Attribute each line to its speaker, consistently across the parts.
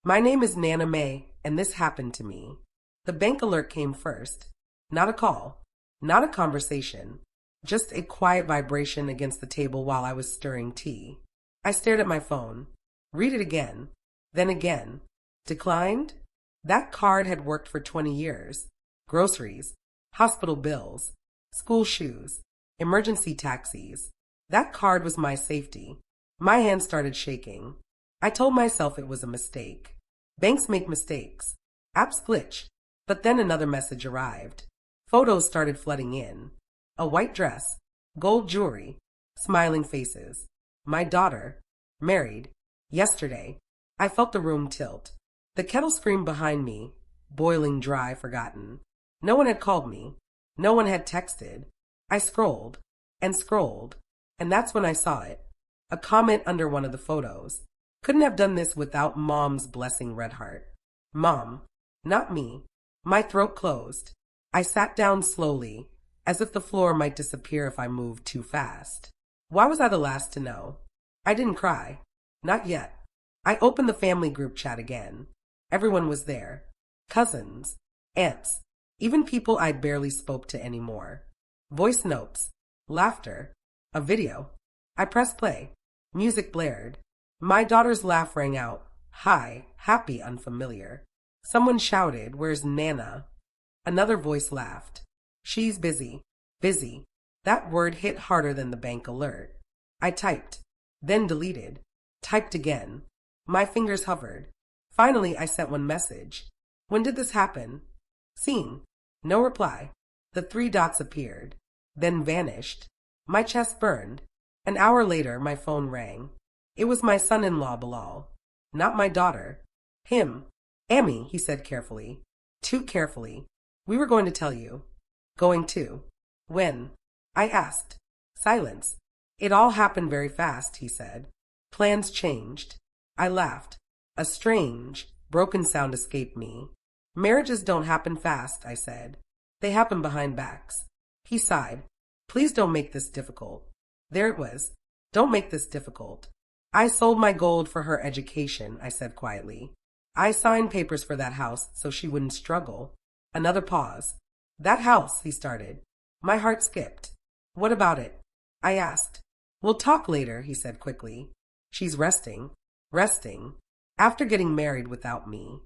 Speaker 1: My name is Nana May, and this happened to me. The bank alert came first. Not a call, not a conversation, just a quiet vibration against the table while I was stirring tea. I stared at my phone. Read it again. Then again. Declined? That card had worked for 20 years. Groceries, hospital bills, school shoes, emergency taxis. That card was my safety. My hand started shaking. I told myself it was a mistake. Banks make mistakes. Apps glitch. But then another message arrived. Photos started flooding in. A white dress, gold jewelry, smiling faces. My daughter, married, yesterday. I felt the room tilt. The kettle screamed behind me, boiling dry, forgotten. No one had called me. No one had texted. I scrolled, and scrolled, and that's when I saw it. A comment under one of the photos. Couldn't have done this without Mom's blessing, red heart. Mom, not me. My throat closed. I sat down slowly, as if the floor might disappear if I moved too fast. Why was I the last to know? I didn't cry. Not yet. I opened the family group chat again. Everyone was there. Cousins, aunts, even people I barely spoke to anymore. Voice notes, laughter, a video. I pressed play. Music blared. My daughter's laugh rang out. High, happy, unfamiliar. Someone shouted, "Where's Nana?" Another voice laughed. She's busy. Busy. That word hit harder than the bank alert. I typed, then deleted. Typed again. My fingers hovered. Finally, I sent one message. When did this happen? Seen. No reply. The three dots appeared, then vanished. My chest burned. An hour later, my phone rang. It was my son-in-law, Bilal. Not my daughter. Him. Amy, he said carefully. Too carefully. We were going to tell you. Going to. When? I asked. Silence. It all happened very fast, he said. Plans changed. I laughed. A strange, broken sound escaped me. Marriages don't happen fast, I said. They happen behind backs. He sighed. Please don't make this difficult. There it was. Don't make this difficult. I sold my gold for her education, I said quietly. I signed papers for that house so she wouldn't struggle. Another pause. That house, he started. My heart skipped. What about it? I asked. We'll talk later, he said quickly. She's resting. Resting. After getting married without me.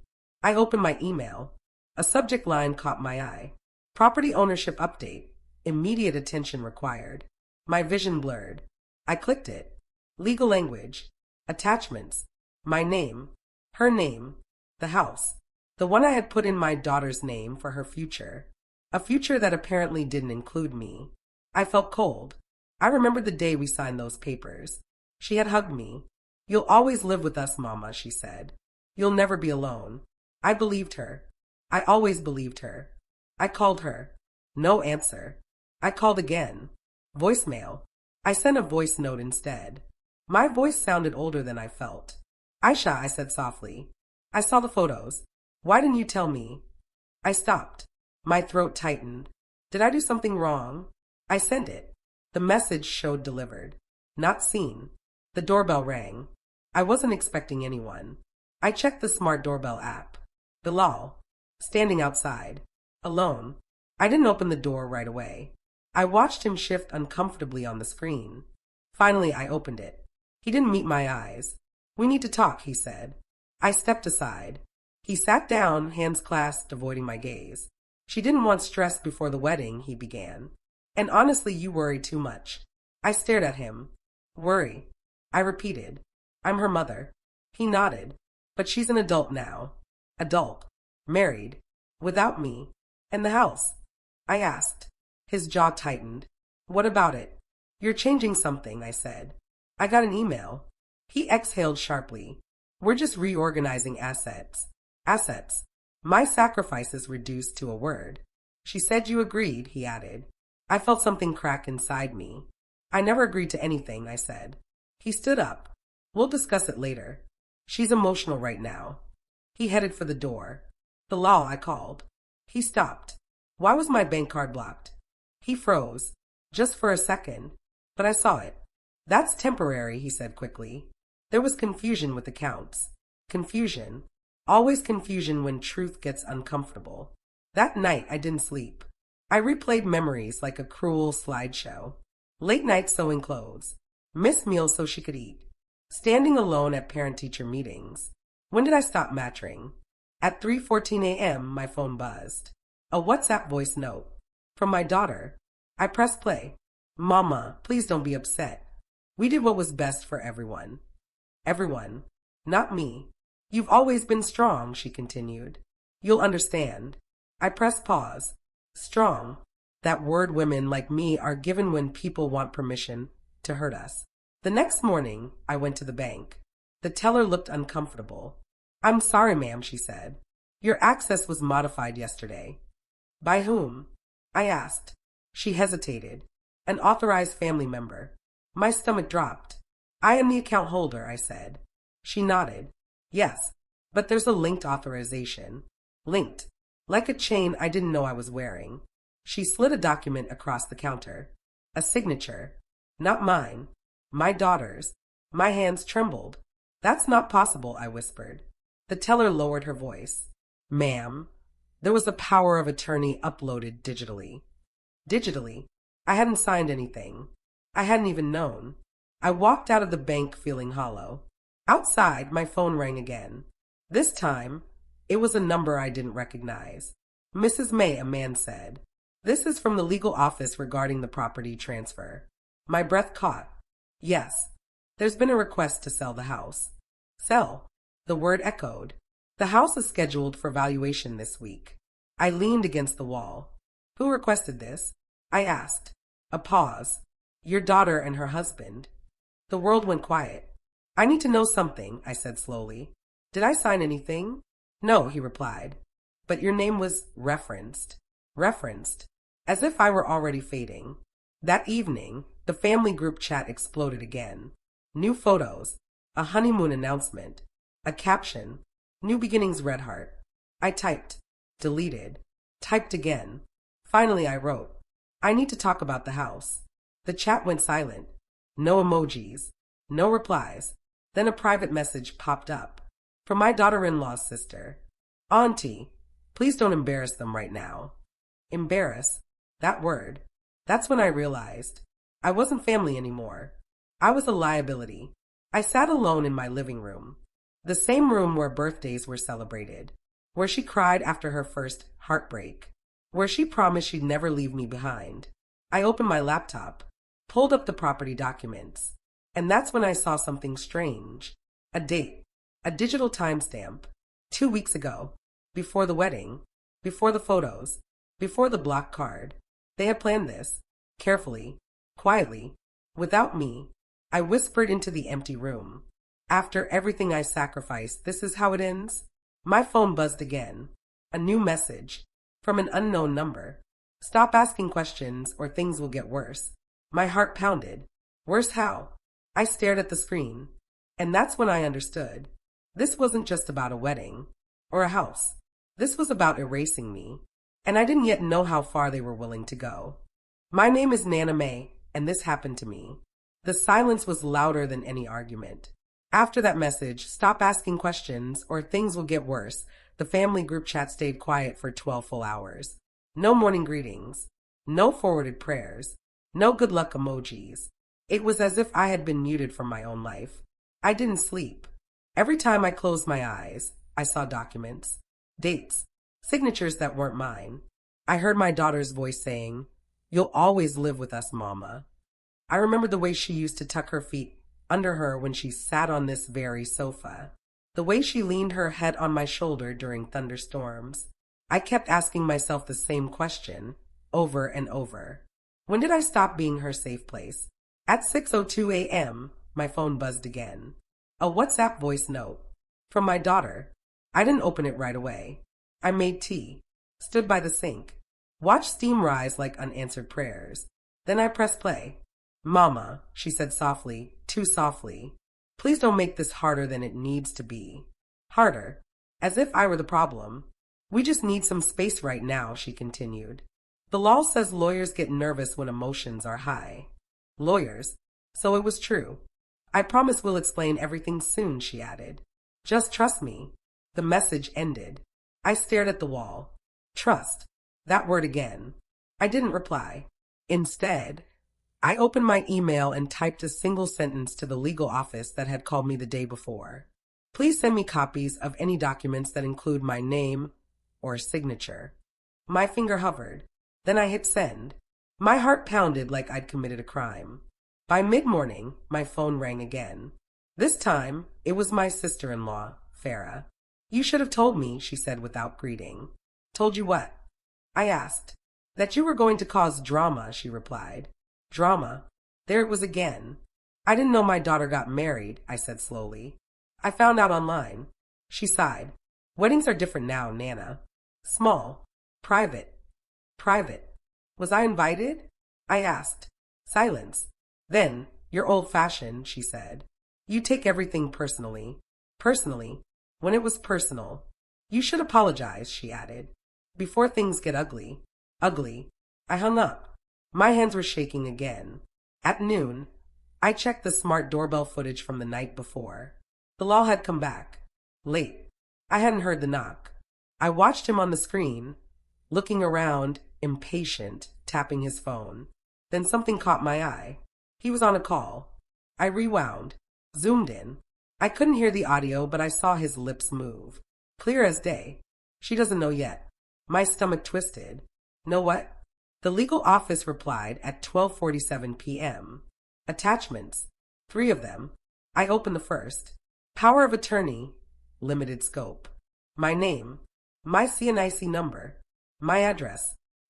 Speaker 1: I opened my email. A subject line caught my eye. Property ownership update. Immediate attention required. My vision blurred. I clicked it. Legal language. Attachments. My name. Her name. The house. The one I had put in my daughter's name for her future. A future that apparently didn't include me. I felt cold. I remembered the day we signed those papers. She had hugged me. You'll always live with us, Mama, she said. You'll never be alone. I believed her. I always believed her. I called her. No answer. I called again. Voicemail. I sent a voice note instead. My voice sounded older than I felt. Aisha, I said softly. I saw the photos. Why didn't you tell me? I stopped. My throat tightened. Did I do something wrong? I sent it. The message showed delivered. Not seen. The doorbell rang. I wasn't expecting anyone. I checked the smart doorbell app. Bilal. Standing outside. Alone. I didn't open the door right away. I watched him shift uncomfortably on the screen. Finally, I opened it. He didn't meet my eyes. We need to talk, he said. I stepped aside. He sat down, hands clasped, avoiding my gaze. She didn't want stress before the wedding, he began. And honestly, you worry too much. I stared at him. Worry. I repeated. I'm her mother. He nodded. But she's an adult now. Adult. Married. Without me. And the house. I asked. His jaw tightened. What about it? You're changing something, I said. I got an email. He exhaled sharply. We're just reorganizing assets. Assets. My sacrifices reduced to a word. She said you agreed, he added. I felt something crack inside me. I never agreed to anything, I said. He stood up. We'll discuss it later. She's emotional right now. He headed for the door. Bilal, I called. He stopped. Why was my bank card blocked? He froze. Just for a second. But I saw it. That's temporary, he said quickly. There was confusion with accounts. Confusion. Always confusion when truth gets uncomfortable. That night, I didn't sleep. I replayed memories like a cruel slideshow. Late night sewing clothes. Missed meals so she could eat. Standing alone at parent-teacher meetings. When did I stop mattering? At 3:14 a.m., my phone buzzed. A WhatsApp voice note. From my daughter. I pressed play. Mama, please don't be upset. We did what was best for everyone. Everyone. Not me. You've always been strong, she continued. You'll understand. I pressed pause. Strong. That word women like me are given when people want permission to hurt us. The next morning, I went to the bank. The teller looked uncomfortable. I'm sorry, ma'am, she said. Your access was modified yesterday. By whom? I asked. She hesitated. An authorized family member. My stomach dropped. I am the account holder, I said. She nodded. Yes, but there's a linked authorization. Linked. Like a chain I didn't know I was wearing. She slid a document across the counter. A signature. Not mine. My daughter's. My hands trembled. That's not possible, I whispered. The teller lowered her voice. Ma'am. There was a power of attorney uploaded digitally. Digitally. I hadn't signed anything. I hadn't even known. I walked out of the bank feeling hollow. Outside, my phone rang again. This time, it was a number I didn't recognize. Mrs. May, a man said. This is from the legal office regarding the property transfer. My breath caught. Yes, there's been a request to sell the house. Sell. The word echoed. The house is scheduled for valuation this week. I leaned against the wall. Who requested this? I asked. A pause. Your daughter and her husband. The world went quiet. I need to know something, I said slowly. Did I sign anything? No, he replied. But your name was referenced. Referenced. As if I were already fading. That evening, the family group chat exploded again. New photos. A honeymoon announcement. A caption. New beginnings, Red Heart. I typed. Deleted. Typed again. Finally, I wrote. I need to talk about the house. The chat went silent. No emojis. No replies. Then a private message popped up. From my daughter-in-law's sister. Auntie, please don't embarrass them right now. Embarrass. That word. That's when I realized. I wasn't family anymore. I was a liability. I sat alone in my living room. The same room where birthdays were celebrated. Where she cried after her first heartbreak. Where she promised she'd never leave me behind. I opened my laptop. Pulled up the property documents. And that's when I saw something strange. A date. A digital timestamp. 2 weeks ago. Before the wedding. Before the photos. Before the block card. They had planned this. Carefully. Quietly. Without me. I whispered into the empty room. After everything I sacrificed, this is how it ends? My phone buzzed again. A new message. From an unknown number. Stop asking questions or things will get worse. My heart pounded. Worse how? I stared at the screen. And that's when I understood. This wasn't just about a wedding. Or a house. This was about erasing me. And I didn't yet know how far they were willing to go. My name is Nana May, and this happened to me. The silence was louder than any argument. After that message, stop asking questions or things will get worse, the family group chat stayed quiet for 12 full hours. No morning greetings. No forwarded prayers. No good luck emojis. It was as if I had been muted from my own life. I didn't sleep. Every time I closed my eyes, I saw documents, dates, signatures that weren't mine. I heard my daughter's voice saying, "You'll always live with us, Mama." I remembered the way she used to tuck her feet under her when she sat on this very sofa. The way she leaned her head on my shoulder during thunderstorms. I kept asking myself the same question, over and over. When did I stop being her safe place? At 6:02 a.m., my phone buzzed again. A WhatsApp voice note. From my daughter. I didn't open it right away. I made tea. Stood by the sink. Watched steam rise like unanswered prayers. Then I pressed play. "Mama," she said softly, too softly. "Please don't make this harder than it needs to be." Harder. As if I were the problem. "We just need some space right now," she continued. "The law says lawyers get nervous when emotions are high." Lawyers. So it was true. "I promise we'll explain everything soon," she added. "Just trust me." The message ended. I stared at the wall. Trust. That word again. I didn't reply. Instead, I opened my email and typed a single sentence to the legal office that had called me the day before. Please send me copies of any documents that include my name or signature. My finger hovered. Then I hit send. My heart pounded like I'd committed a crime. By mid-morning, my phone rang again. This time, it was my sister-in-law, Farah. You should have told me, she said without greeting. Told you what? I asked. That you were going to cause drama, she replied. Drama? There it was again. I didn't know my daughter got married, I said slowly. I found out online. She sighed. Weddings are different now, Nana. Small. Private. Private. Was I invited? I asked. Silence. Then, you're old-fashioned, she said. You take everything personally. Personally. When it was personal. You should apologize, she added. Before things get ugly. Ugly. I hung up. My hands were shaking again. At noon, I checked the smart doorbell footage from the night before. Bilal had come back. Late. I hadn't heard the knock. I watched him on the screen, looking around, impatient, tapping his phone. Then something caught my eye. He was on a call. I rewound, zoomed in. I couldn't hear the audio, but I saw his lips move. Clear as day. She doesn't know yet. My stomach twisted. Know what? The legal office replied at 12:47 p.m. Attachments. 3 of them. I opened the first. Power of attorney. Limited scope. My name. My CNIC number. My address.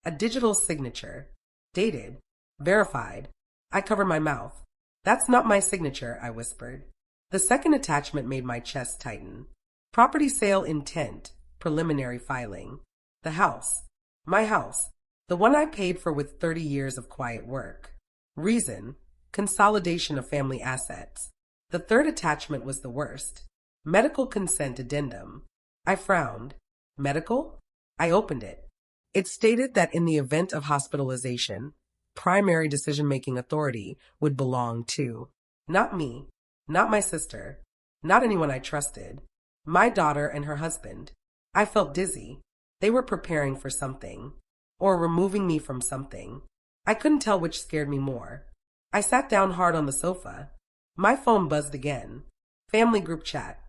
Speaker 1: A digital signature. Dated. Verified. I covered my mouth. That's not my signature, I whispered. The second attachment made my chest tighten. Property sale intent. Preliminary filing. The house. My house. The one I paid for with 30 years of quiet work. Reason. Consolidation of family assets. The third attachment was the worst. Medical consent addendum. I frowned. Medical? I opened it. It stated that in the event of hospitalization, primary decision-making authority would belong to, not me, not my sister, not anyone I trusted, my daughter and her husband. I felt dizzy. They were preparing for something, or removing me from something. I couldn't tell which scared me more. I sat down hard on the sofa. My phone buzzed again. Family group chat.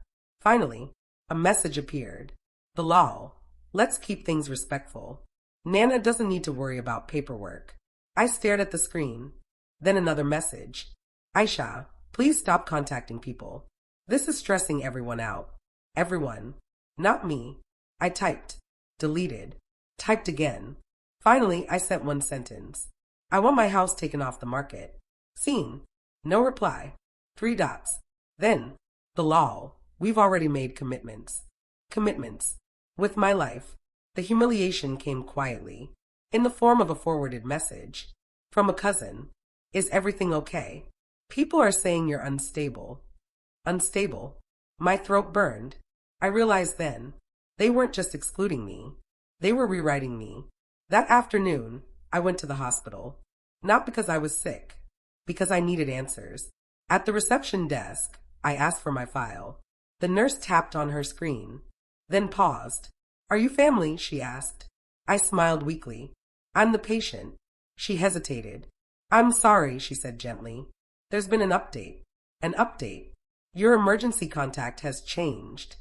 Speaker 1: Finally, a message appeared. Bilal, let's keep things respectful. Nana doesn't need to worry about paperwork. I stared at the screen. Then another message. Aisha, please stop contacting people. This is stressing everyone out. Everyone. Not me. I typed. Deleted. Typed again. Finally, I sent one sentence. I want my house taken off the market. Seen. No reply. 3 dots. Then, Bilal, we've already made commitments. Commitments. With my life. The humiliation came quietly, in the form of a forwarded message. From a cousin. Is everything okay? People are saying you're unstable. Unstable. My throat burned. I realized then, they weren't just excluding me. They were rewriting me. That afternoon, I went to the hospital. Not because I was sick, because I needed answers. At the reception desk, I asked for my file. The nurse tapped on her screen, then paused. Are you family? She asked. I smiled weakly. I'm the patient. She hesitated. I'm sorry, she said gently. There's been an update. An update. Your emergency contact has changed.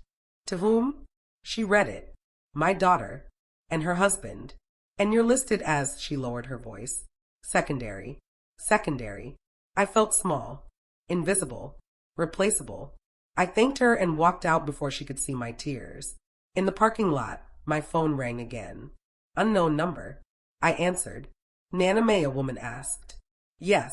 Speaker 1: To whom? She read it. My daughter. And her husband. And you're listed as, she lowered her voice, secondary. Secondary. I felt small. Invisible. Replaceable. I thanked her and walked out before she could see my tears. In the parking lot, my phone rang again. Unknown number. I answered. Nana May, a woman asked. Yes.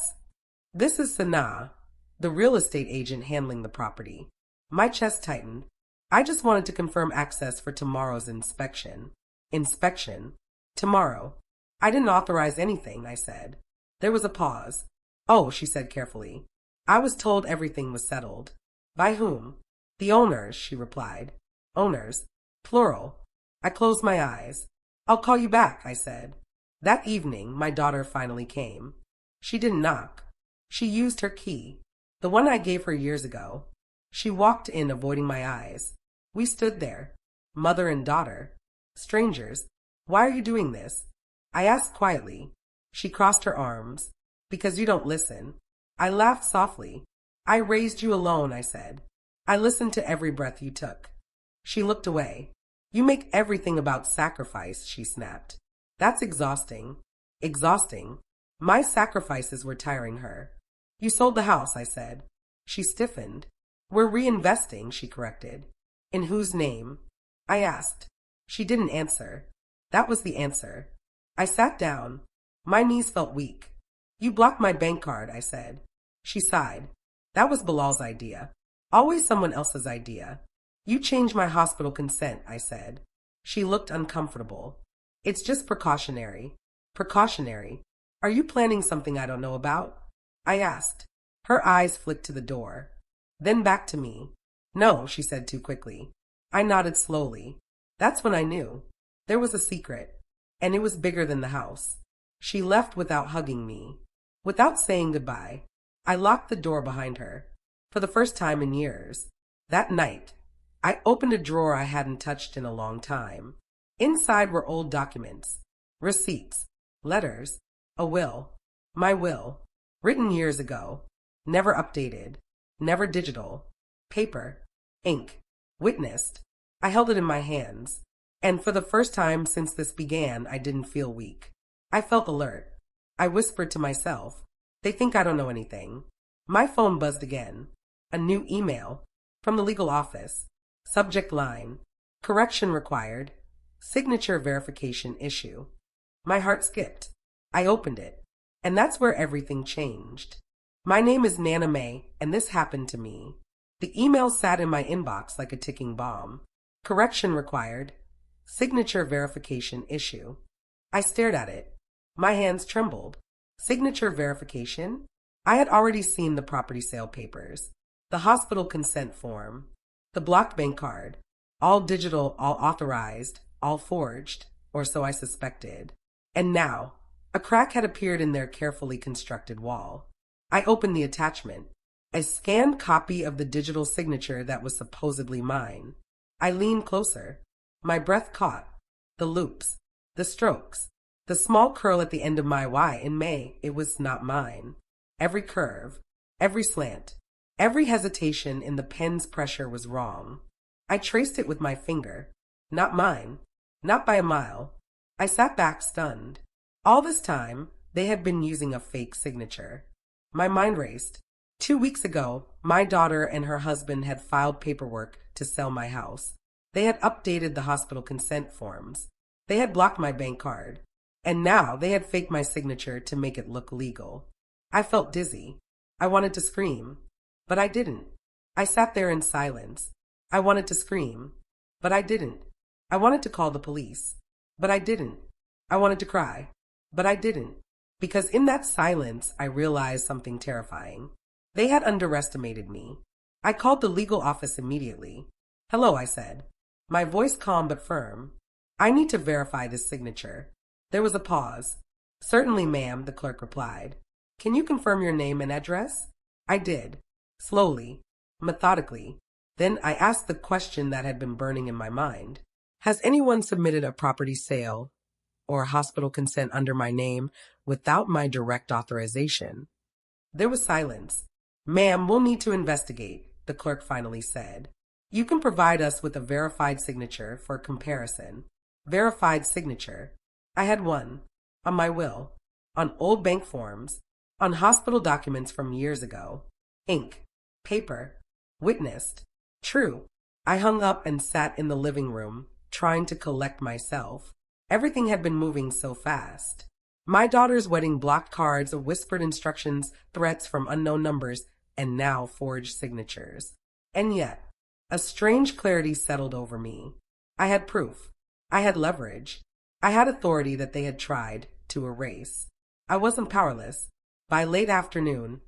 Speaker 1: This is Sanaa, the real estate agent handling the property. My chest tightened. I just wanted to confirm access for tomorrow's inspection. Inspection? Tomorrow. I didn't authorize anything, I said. There was a pause. Oh, she said carefully. I was told everything was settled. By whom? The owners, she replied. Owners. Plural. I closed my eyes. I'll call you back, I said. That evening, my daughter finally came. She didn't knock. She used her key, the one I gave her years ago. She walked in, avoiding my eyes. We stood there, mother and daughter. Strangers. Why are you doing this? I asked quietly. She crossed her arms. Because you don't listen. I laughed softly. I raised you alone, I said. I listened to every breath you took. She looked away. You make everything about sacrifice, she snapped. That's exhausting. Exhausting. My sacrifices were tiring her. You sold the house, I said. She stiffened. We're reinvesting, she corrected. In whose name? I asked. She didn't answer. That was the answer. I sat down. My knees felt weak. You blocked my bank card, I said. She sighed. That was Bilal's idea. Always someone else's idea. You changed my hospital consent, I said. She looked uncomfortable. It's just precautionary. Precautionary. Are you planning something I don't know about? I asked. Her eyes flicked to the door. Then back to me. No, she said too quickly. I nodded slowly. That's when I knew. There was a secret. And it was bigger than the house. She left without hugging me. Without saying goodbye. I locked the door behind her. For the first time in years. That night, I opened a drawer I hadn't touched in a long time. Inside were old documents, receipts, letters, a will. My will. Written years ago. Never updated. Never digital. Paper. Ink. Witnessed. I held it in my hands. And for the first time since this began, I didn't feel weak. I felt alert. I whispered to myself, they think I don't know anything. My phone buzzed again. A new email. From the legal office. Subject line. Correction required. Signature verification issue. My heart skipped. I opened it. And that's where everything changed. My name is Nana May, and this happened to me. The email sat in my inbox like a ticking bomb. Correction required. Signature verification issue. I stared at it. My hands trembled. Signature verification? I had already seen the property sale papers, the hospital consent form, the blocked bank card, all digital, all authorized, all forged, or so I suspected. And now, a crack had appeared in their carefully constructed wall. I opened the attachment, a scanned copy of the digital signature that was supposedly mine. I leaned closer. My breath caught. The loops, the strokes, the small curl at the end of my Y in May. It was not mine. Every curve, every slant, every hesitation in the pen's pressure was wrong. I traced it with my finger. Not mine. Not by a mile. I sat back stunned. All this time, they had been using a fake signature. My mind raced. 2 weeks ago, my daughter and her husband had filed paperwork to sell my house. They had updated the hospital consent forms. They had blocked my bank card. And now they had faked my signature to make it look legal. I felt dizzy. I wanted to scream, but I didn't. I sat there in silence. I wanted to scream, but I didn't. I wanted to call the police, but I didn't. I wanted to cry, but I didn't. Because in that silence, I realized something terrifying. They had underestimated me. I called the legal office immediately. Hello, I said. My voice calm but firm. I need to verify this signature. There was a pause. Certainly, ma'am, the clerk replied. Can you confirm your name and address? I did. Slowly, methodically. Then I asked the question that had been burning in my mind. Has anyone submitted a property sale or hospital consent under my name without my direct authorization? There was silence. Ma'am, we'll need to investigate, the clerk finally said. You can provide us with a verified signature for comparison. Verified signature. I had one. On my will. On old bank forms. On hospital documents from years ago. Ink. Paper. Witnessed. True. I hung up and sat in the living room, trying to collect myself. Everything had been moving so fast. My daughter's wedding blocked cards, whispered instructions, threats from unknown numbers, and now forged signatures. And yet, a strange clarity settled over me. I had proof. I had leverage. I had authority that they had tried to erase. I wasn't powerless. By late afternoon,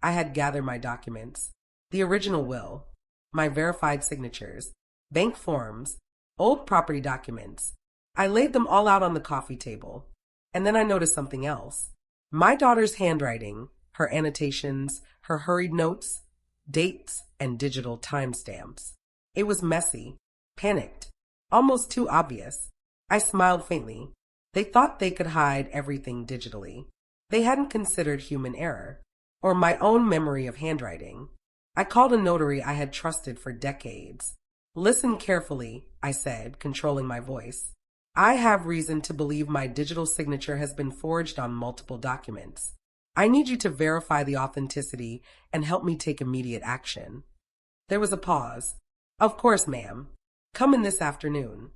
Speaker 1: I had gathered my documents. The original will, my verified signatures, bank forms, old property documents. I laid them all out on the coffee table. And then I noticed something else. My daughter's handwriting, her annotations, her hurried notes, dates, and digital timestamps. It was messy, Panicked. Almost too obvious. I smiled faintly. They thought they could hide everything digitally. They hadn't considered human error, or my own memory of handwriting. I called a notary I had trusted for decades. Listen carefully, I said, controlling my voice. I have reason to believe my digital signature has been forged on multiple documents. I need you to verify the authenticity and help me take immediate action. There was a pause. Of course, ma'am. Come in this afternoon.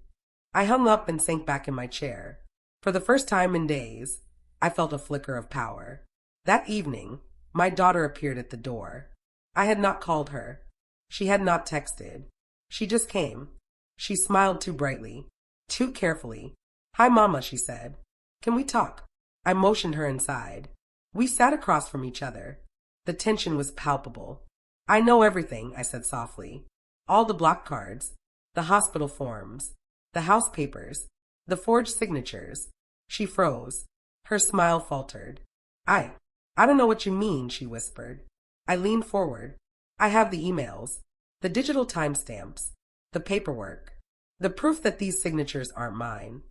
Speaker 1: I hung up and sank back in my chair. For the first time in days, I felt a flicker of power. That evening, my daughter appeared at the door. I had not called her. She had not texted. She just came. She smiled too brightly, too carefully. Hi, Mama, she said. Can we talk? I motioned her inside. We sat across from each other. The tension was palpable. I know everything, I said softly. All the block cards, the hospital forms, the house papers, the forged signatures. She froze. Her smile faltered. I don't know what you mean, she whispered. I leaned forward. I have the emails, the digital timestamps, the paperwork, the proof that these signatures aren't mine.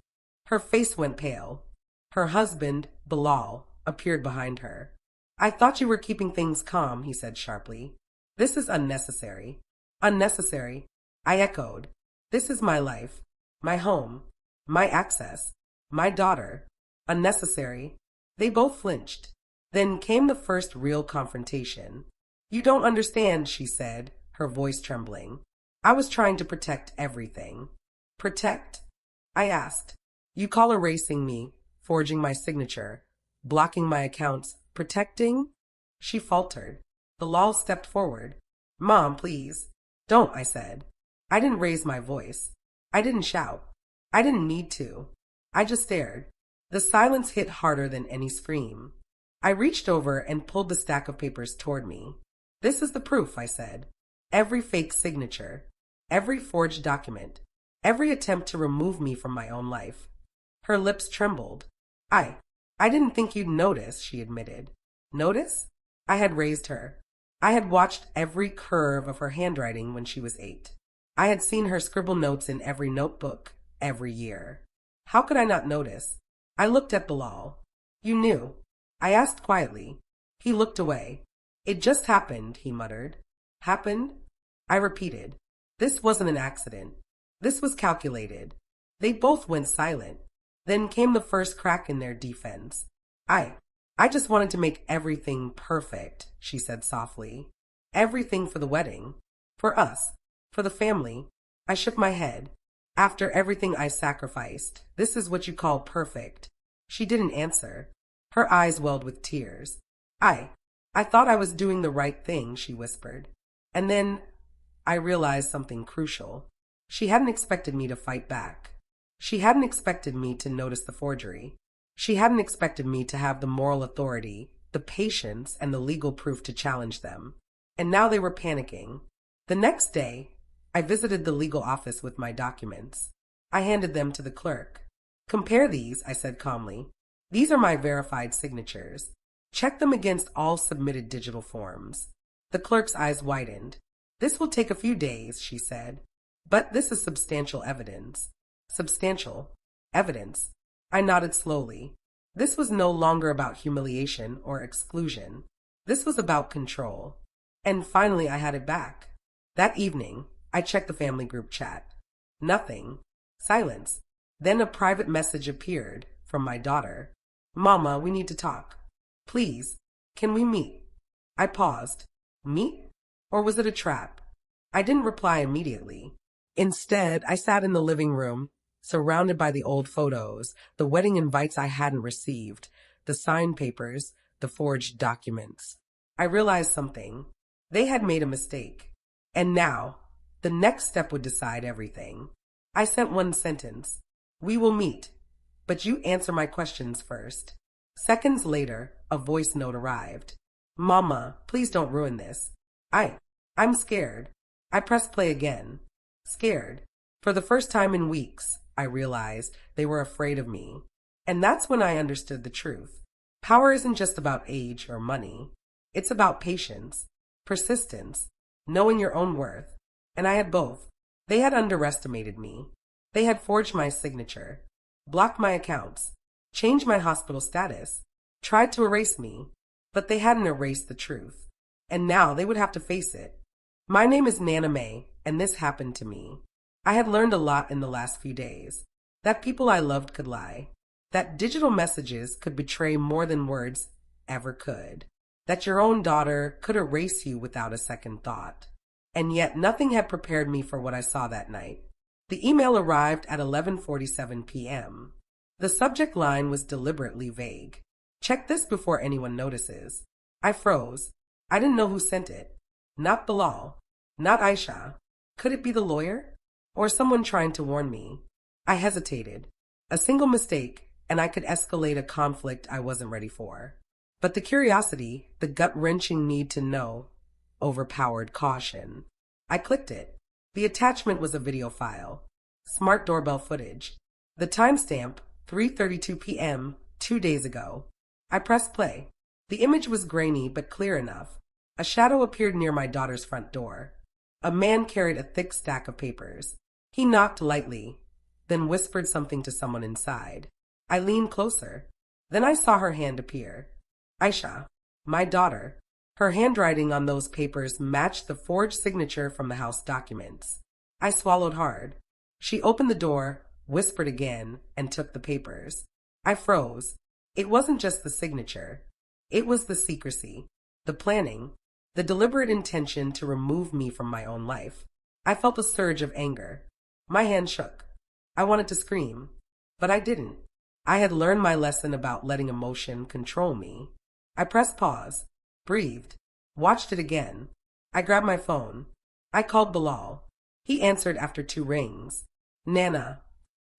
Speaker 1: Her face went pale. Her husband, Bilal, appeared behind her. I thought you were keeping things calm, he said sharply. This is unnecessary. Unnecessary, I echoed. This is my life, my home, my access, my daughter. Unnecessary. They both flinched. Then came the first real confrontation. You don't understand, she said, her voice trembling. I was trying to protect everything. Protect? I asked. You call erasing me, forging my signature, blocking my accounts, protecting? She faltered. Bilal stepped forward. Mom, please. Don't, I said. I didn't raise my voice. I didn't shout. I didn't need to. I just stared. The silence hit harder than any scream. I reached over and pulled the stack of papers toward me. This is the proof, I said. Every fake signature, every forged document, every attempt to remove me from my own life. Her lips trembled. I didn't think you'd notice, she admitted. Notice? I had raised her. I had watched every curve of her handwriting when she was 8. I had seen her scribble notes in every notebook, every year. How could I not notice? I looked at Bilal. You knew. I asked quietly. He looked away. It just happened, he muttered. Happened? I repeated. This wasn't an accident. This was calculated. They both went silent. Then came the first crack in their defense. I just wanted to make everything perfect, she said softly. Everything for the wedding. For us. For the family. I shook my head. After everything I sacrificed, this is what you call perfect. She didn't answer. Her eyes welled with tears. I thought I was doing the right thing, she whispered. And then I realized something crucial. She hadn't expected me to fight back. She hadn't expected me to notice the forgery. She hadn't expected me to have the moral authority, the patience, and the legal proof to challenge them. And now they were panicking. The next day, I visited the legal office with my documents. I handed them to the clerk. Compare these, I said calmly. These are my verified signatures. Check them against all submitted digital forms. The clerk's eyes widened. This will take a few days, she said. But this is substantial evidence. Substantial evidence. I nodded slowly. This was no longer about humiliation or exclusion. This was about control. And finally I had it back. That evening, I checked the family group chat. Nothing. Silence. Then a private message appeared from my daughter. Mama, we need to talk. Please, can we meet? I paused. Meet? Or was it a trap? I didn't reply immediately. Instead, I sat in the living room, surrounded by the old photos, the wedding invites I hadn't received, the signed papers, the forged documents. I realized something. They had made a mistake. And now, the next step would decide everything. I sent one sentence. We will meet, but you answer my questions first. Seconds later, a voice note arrived. Mama, please don't ruin this. I'm scared. I pressed play again. Scared. For the first time in weeks, I realized they were afraid of me. And that's when I understood the truth. Power isn't just about age or money. It's about patience, persistence, knowing your own worth. And I had both. They had underestimated me. They had forged my signature, blocked my accounts, changed my hospital status, tried to erase me, but they hadn't erased the truth. And now they would have to face it. My name is Nana May, and this happened to me. I had learned a lot in the last few days. That people I loved could lie. That digital messages could betray more than words ever could. That your own daughter could erase you without a second thought. And yet nothing had prepared me for what I saw that night. The email arrived at 11:47 p.m. The subject line was deliberately vague. Check this before anyone notices. I froze. I didn't know who sent it. Not Bilal. Not Aisha. Could it be the lawyer? Or someone trying to warn me? I hesitated. A single mistake, and I could escalate a conflict I wasn't ready for. But the curiosity, the gut-wrenching need to know, overpowered caution. I clicked it. The attachment was a video file. Smart doorbell footage. The timestamp, 3:32 p.m., 2 days ago. I pressed play. The image was grainy but clear enough. A shadow appeared near my daughter's front door. A man carried a thick stack of papers. He knocked lightly, then whispered something to someone inside. I leaned closer. Then I saw her hand appear. Aisha, my daughter. Her handwriting on those papers matched the forged signature from the house documents. I swallowed hard. She opened the door, whispered again, and took the papers. I froze. It wasn't just the signature. It was the secrecy, the planning, the deliberate intention to remove me from my own life. I felt a surge of anger. My hand shook. I wanted to scream, but I didn't. I had learned my lesson about letting emotion control me. I pressed pause, breathed, watched it again. I grabbed my phone. I called Bilal. He answered after 2 rings. Nana.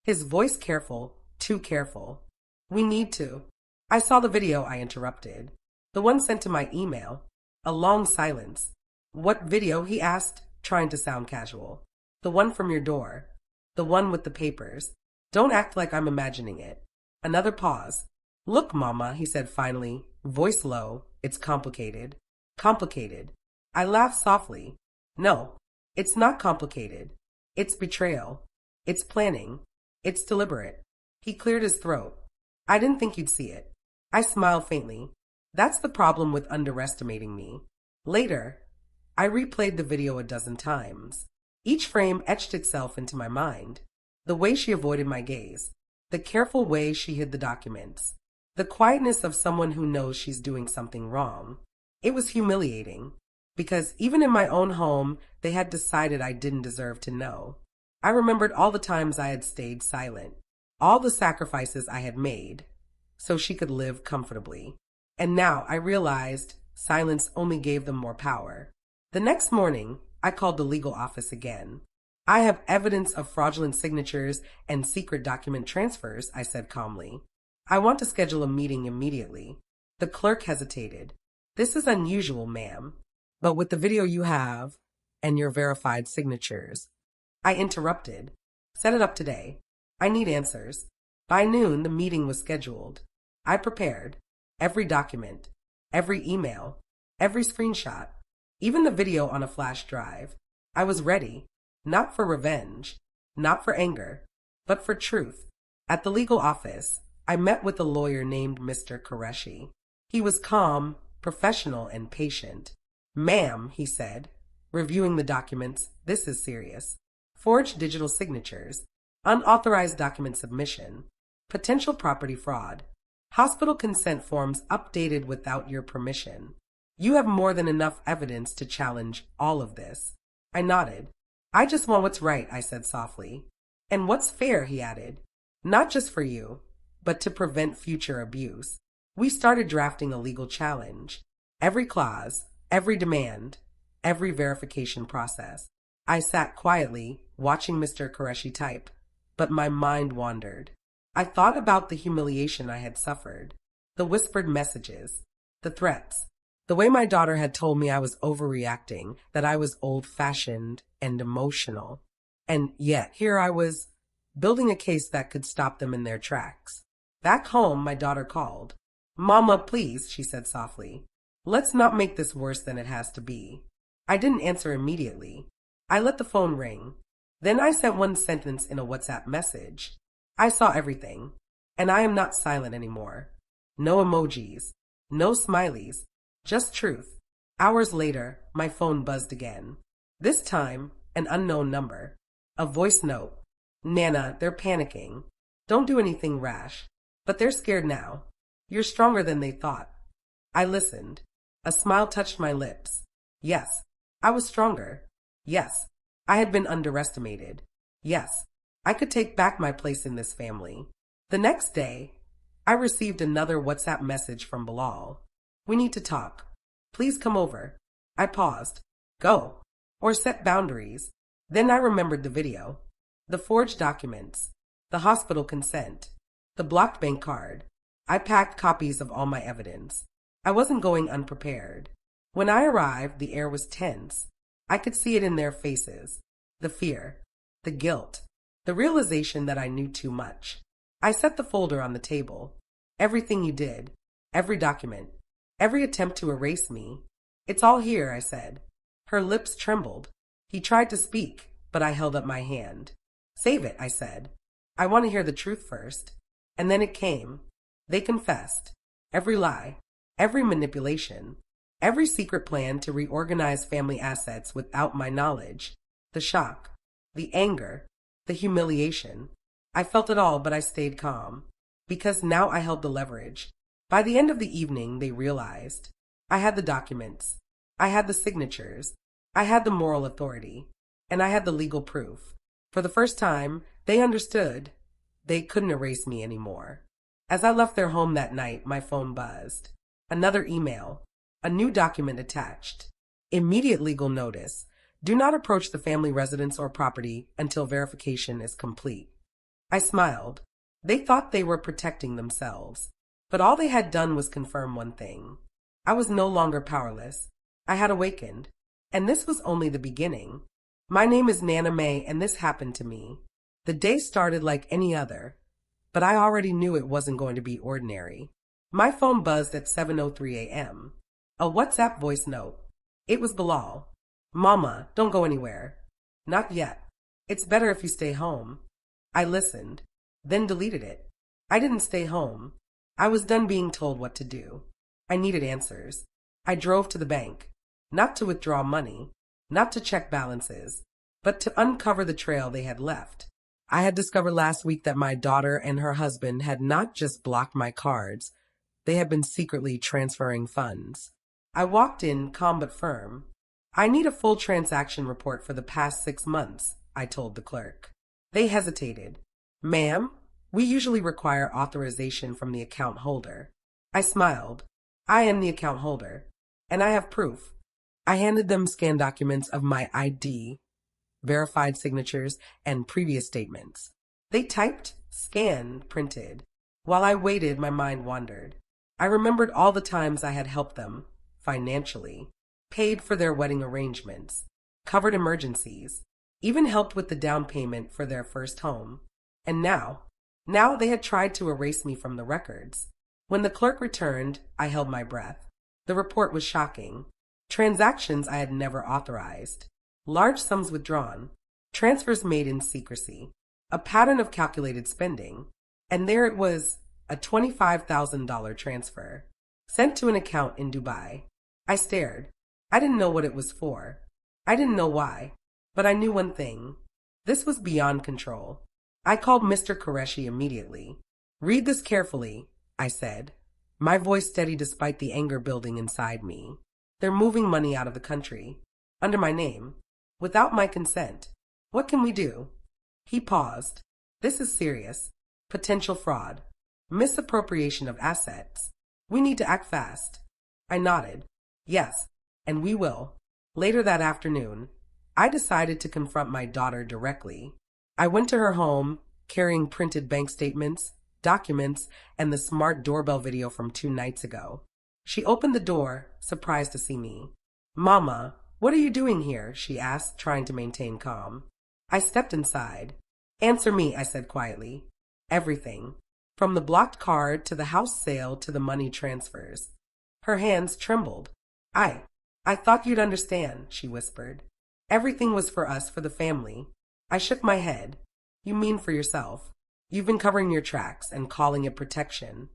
Speaker 1: His voice careful, too careful. We need to. I saw the video, I interrupted. The one sent to my email. A long silence. What video, he asked, trying to sound casual. The one from your door. The one with the papers. Don't act like I'm imagining it. Another pause. Look, Mama, he said finally, voice low. It's complicated. Complicated. I laughed softly. No, it's not complicated. It's betrayal. It's planning. It's deliberate. He cleared his throat. I didn't think you'd see it. I smiled faintly. That's the problem with underestimating me. Later, I replayed the video a dozen times. Each frame etched itself into my mind. The way she avoided my gaze. The careful way she hid the documents. The quietness of someone who knows she's doing something wrong. It was humiliating, because even in my own home, they had decided I didn't deserve to know. I remembered all the times I had stayed silent, all the sacrifices I had made, so she could live comfortably. And now I realized silence only gave them more power. The next morning, I called the legal office again. I have evidence of fraudulent signatures and secret document transfers, I said calmly. I want to schedule a meeting immediately. The clerk hesitated. This is unusual, ma'am. But with the video you have and your verified signatures. I interrupted. Set it up today. I need answers. By noon, the meeting was scheduled. I prepared. Every document, every email, every screenshot, even the video on a flash drive. I was ready, not for revenge, not for anger, but for truth. At the legal office, I met with a lawyer named Mr. Qureshi. He was calm, professional, and patient. Ma'am, he said, reviewing the documents, this is serious. Forged digital signatures, unauthorized document submission, potential property fraud, hospital consent forms updated without your permission. You have more than enough evidence to challenge all of this. I nodded. I just want what's right, I said softly. And what's fair, he added. Not just for you, but to prevent future abuse. We started drafting a legal challenge. Every clause, every demand, every verification process. I sat quietly, watching Mr. Qureshi type, but my mind wandered. I thought about the humiliation I had suffered, the whispered messages, the threats, the way my daughter had told me I was overreacting, that I was old-fashioned and emotional. And yet, here I was, building a case that could stop them in their tracks. Back home, my daughter called. Mama, please, she said softly. Let's not make this worse than it has to be. I didn't answer immediately. I let the phone ring. Then I sent one sentence in a WhatsApp message. I saw everything, and I am not silent anymore. No emojis, no smileys, just truth. Hours later, my phone buzzed again. This time, an unknown number. A voice note. Nana, they're panicking. Don't do anything rash. But they're scared now. You're stronger than they thought. I listened. A smile touched my lips. Yes, I was stronger. Yes, I had been underestimated. Yes, I could take back my place in this family. The next day, I received another WhatsApp message from Bilal. We need to talk. Please come over. I paused. Go. Or set boundaries. Then I remembered the video. The forged documents. The hospital consent. The blocked bank card. I packed copies of all my evidence. I wasn't going unprepared. When I arrived, the air was tense. I could see it in their faces. The fear. The guilt. The realization that I knew too much. I set the folder on the table. Everything you did. Every document. Every attempt to erase me. It's all here, I said. Her lips trembled. He tried to speak, but I held up my hand. Save it, I said. I want to hear the truth first. And then it came. They confessed. Every lie. Every manipulation. Every secret plan to reorganize family assets without my knowledge. The shock. The anger. The humiliation. I felt it all, but I stayed calm. Because now I held the leverage. By the end of the evening, they realized. I had the documents. I had the signatures. I had the moral authority. And I had the legal proof. For the first time, they understood. They couldn't erase me anymore. As I left their home that night, my phone buzzed. Another email. A new document attached. Immediate legal notice. Do not approach the family residence or property until verification is complete. I smiled. They thought they were protecting themselves. But all they had done was confirm one thing. I was no longer powerless. I had awakened. And this was only the beginning. My name is Nana May, and this happened to me. The day started like any other, but I already knew it wasn't going to be ordinary. My phone buzzed at 7:03 a.m. A WhatsApp voice note. It was Bilal. Mama, don't go anywhere. Not yet. It's better if you stay home. I listened, then deleted it. I didn't stay home. I was done being told what to do. I needed answers. I drove to the bank, not to withdraw money, not to check balances, but to uncover the trail they had left. I had discovered last week that my daughter and her husband had not just blocked my cards, they had been secretly transferring funds. I walked in, calm but firm. I need a full transaction report for the past 6 months, I told the clerk. They hesitated. Ma'am, we usually require authorization from the account holder. I smiled. I am the account holder, and I have proof. I handed them scanned documents of my ID, verified signatures, and previous statements. They typed, scanned, printed. While I waited, my mind wandered. I remembered all the times I had helped them, financially, paid for their wedding arrangements, covered emergencies, even helped with the down payment for their first home. And now they had tried to erase me from the records. When the clerk returned, I held my breath. The report was shocking. Transactions I had never authorized. Large sums withdrawn. Transfers made in secrecy. A pattern of calculated spending. And there it was, a $25,000 transfer, sent to an account in Dubai. I stared. I didn't know what it was for. I didn't know why. But I knew one thing. This was beyond control. I called Mr. Qureshi immediately. Read this carefully, I said, my voice steady despite the anger building inside me. They're moving money out of the country, under my name, without my consent. What can we do? He paused. This is serious. Potential fraud. Misappropriation of assets. We need to act fast. I nodded. Yes, and we will. Later that afternoon, I decided to confront my daughter directly. I went to her home, carrying printed bank statements, documents, and the smart doorbell video from 2 nights ago. She opened the door, surprised to see me. Mama, what are you doing here? She asked, trying to maintain calm. I stepped inside. Answer me, I said quietly. Everything. From the blocked card to the house sale to the money transfers. Her hands trembled. I thought you'd understand, she whispered. Everything was for us, for the family. I shook my head. You mean for yourself. You've been covering your tracks and calling it protection.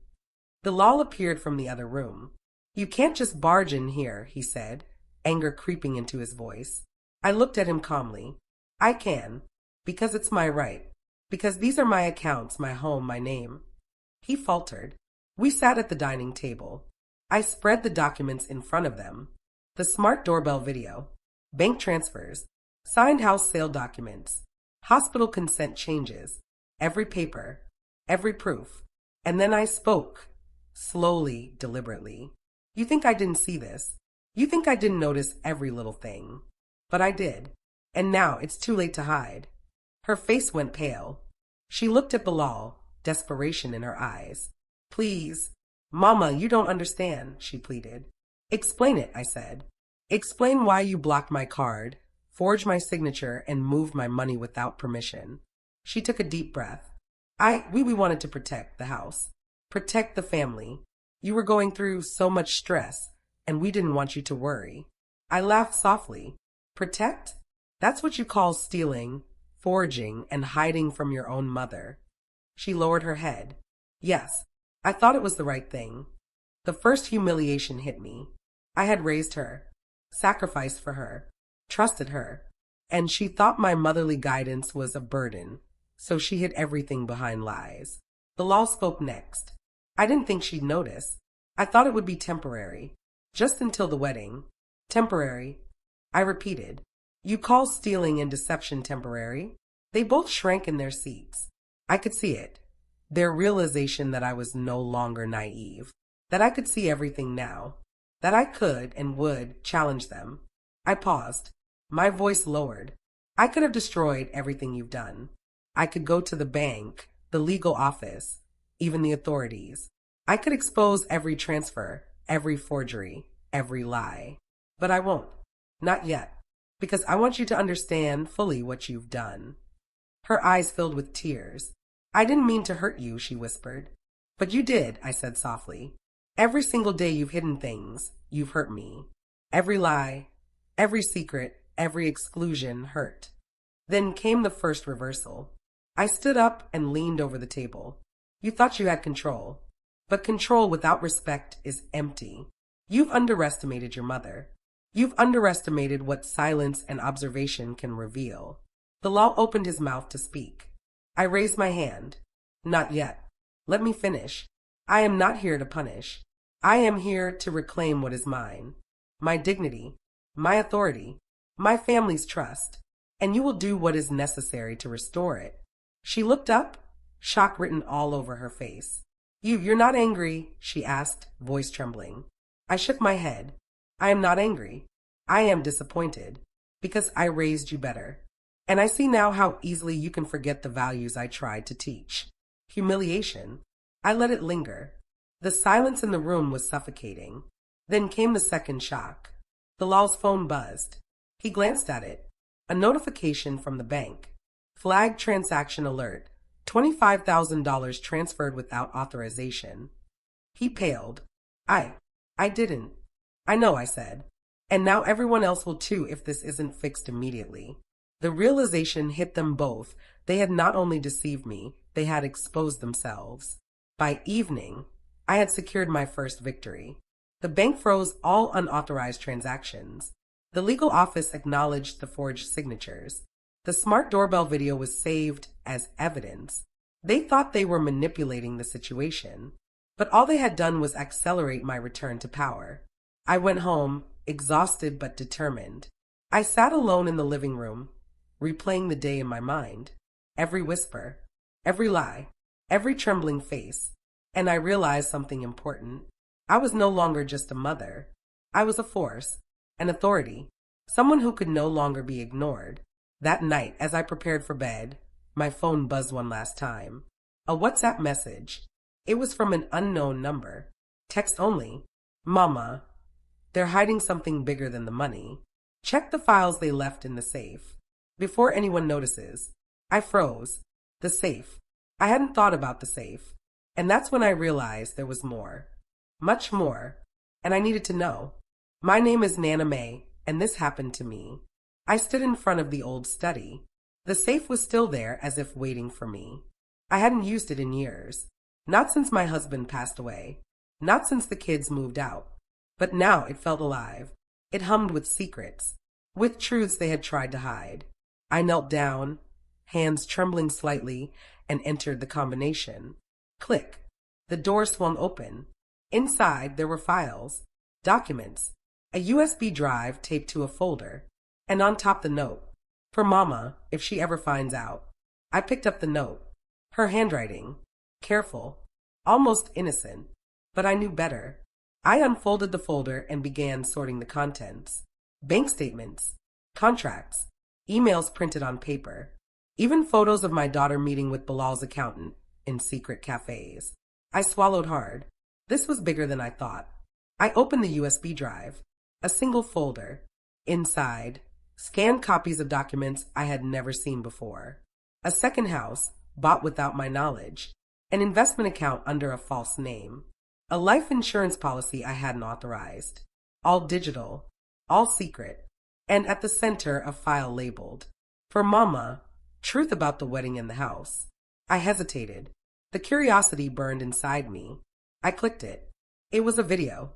Speaker 1: Bilal appeared from the other room. You can't just barge in here, he said, anger creeping into his voice. I looked at him calmly. I can, because it's my right, because these are my accounts, my home, my name. He faltered. We sat at the dining table. I spread the documents in front of them. The smart doorbell video, bank transfers, signed house sale documents, hospital consent changes, every paper, every proof. And then I spoke, slowly, deliberately. You think I didn't see this? You think I didn't notice every little thing? But I did. And now it's too late to hide. Her face went pale. She looked at Bilal, desperation in her eyes. Please, Mama, you don't understand, she pleaded. Explain it, I said. Explain why you blocked my card, forged my signature, and moved my money without permission. She took a deep breath. We wanted to protect the house, protect the family. You were going through so much stress, and we didn't want you to worry. I laughed softly. Protect? That's what you call stealing, forging, and hiding from your own mother. She lowered her head. Yes, I thought it was the right thing. The first humiliation hit me. I had raised her, sacrificed for her, trusted her, and she thought my motherly guidance was a burden, so she hid everything behind lies. Bilal spoke next. I didn't think she'd notice. I thought it would be temporary, just until the wedding. Temporary. I repeated. You call stealing and deception temporary? They both shrank in their seats. I could see it. Their realization that I was no longer naive, that I could see everything now, that I could and would challenge them. I paused. My voice lowered. I could have destroyed everything you've done. I could go to the bank, the legal office, even the authorities. I could expose every transfer, every forgery, every lie. But I won't. Not yet. Because I want you to understand fully what you've done. Her eyes filled with tears. I didn't mean to hurt you, she whispered. But you did, I said softly. Every single day you've hidden things, you've hurt me. Every lie, every secret, every exclusion hurt. Then came the first reversal. I stood up and leaned over the table. You thought you had control. But control without respect is empty. You've underestimated your mother. You've underestimated what silence and observation can reveal. Bilal opened his mouth to speak. I raised my hand. Not yet. Let me finish. I am not here to punish. I am here to reclaim what is mine. My dignity, my authority, my family's trust. And you will do what is necessary to restore it. She looked up, shock written all over her face. You're not angry, she asked, voice trembling. I shook my head. I am not angry. I am disappointed, because I raised you better. And I see now how easily you can forget the values I tried to teach. Humiliation. I let it linger. The silence in the room was suffocating. Then came the second shock. Bilal's phone buzzed. He glanced at it. A notification from the bank. Flagged transaction alert. $25,000 transferred without authorization. He paled. I didn't. I know, I said. And now everyone else will too if this isn't fixed immediately. The realization hit them both. They had not only deceived me, they had exposed themselves. By evening, I had secured my first victory. The bank froze all unauthorized transactions. The legal office acknowledged the forged signatures. The smart doorbell video was saved as evidence. They thought they were manipulating the situation, but all they had done was accelerate my return to power. I went home, exhausted but determined. I sat alone in the living room, replaying the day in my mind. Every whisper, every lie, every trembling face. And I realized something important. I was no longer just a mother. I was a force, an authority, someone who could no longer be ignored. That night, as I prepared for bed, my phone buzzed one last time. A WhatsApp message. It was from an unknown number. Text only. Mama, they're hiding something bigger than the money. Check the files they left in the safe. Before anyone notices. I froze. The safe. I hadn't thought about the safe. And that's when I realized there was more. Much more. And I needed to know. My name is Nana May, and this happened to me. I stood in front of the old study. The safe was still there as if waiting for me. I hadn't used it in years. Not since my husband passed away. Not since the kids moved out. But now it felt alive. It hummed with secrets, with truths they had tried to hide. I knelt down, hands trembling slightly, and entered the combination. Click. The door swung open. Inside there were files, documents, a USB drive taped to a folder, and on top the note. For Mama, if she ever finds out. I picked up the note. Her handwriting. Careful. Almost innocent. But I knew better. I unfolded the folder and began sorting the contents. Bank statements. Contracts. Emails printed on paper. Even photos of my daughter meeting with Bilal's accountant in secret cafes. I swallowed hard. This was bigger than I thought. I opened the USB drive. A single folder. Inside, scanned copies of documents I had never seen before. A second house, bought without my knowledge. An investment account under a false name. A life insurance policy I hadn't authorized. All digital. All secret. And at the center, a file labeled, "For Mama, truth about the wedding in the house." I hesitated. The curiosity burned inside me. I clicked it. It was a video.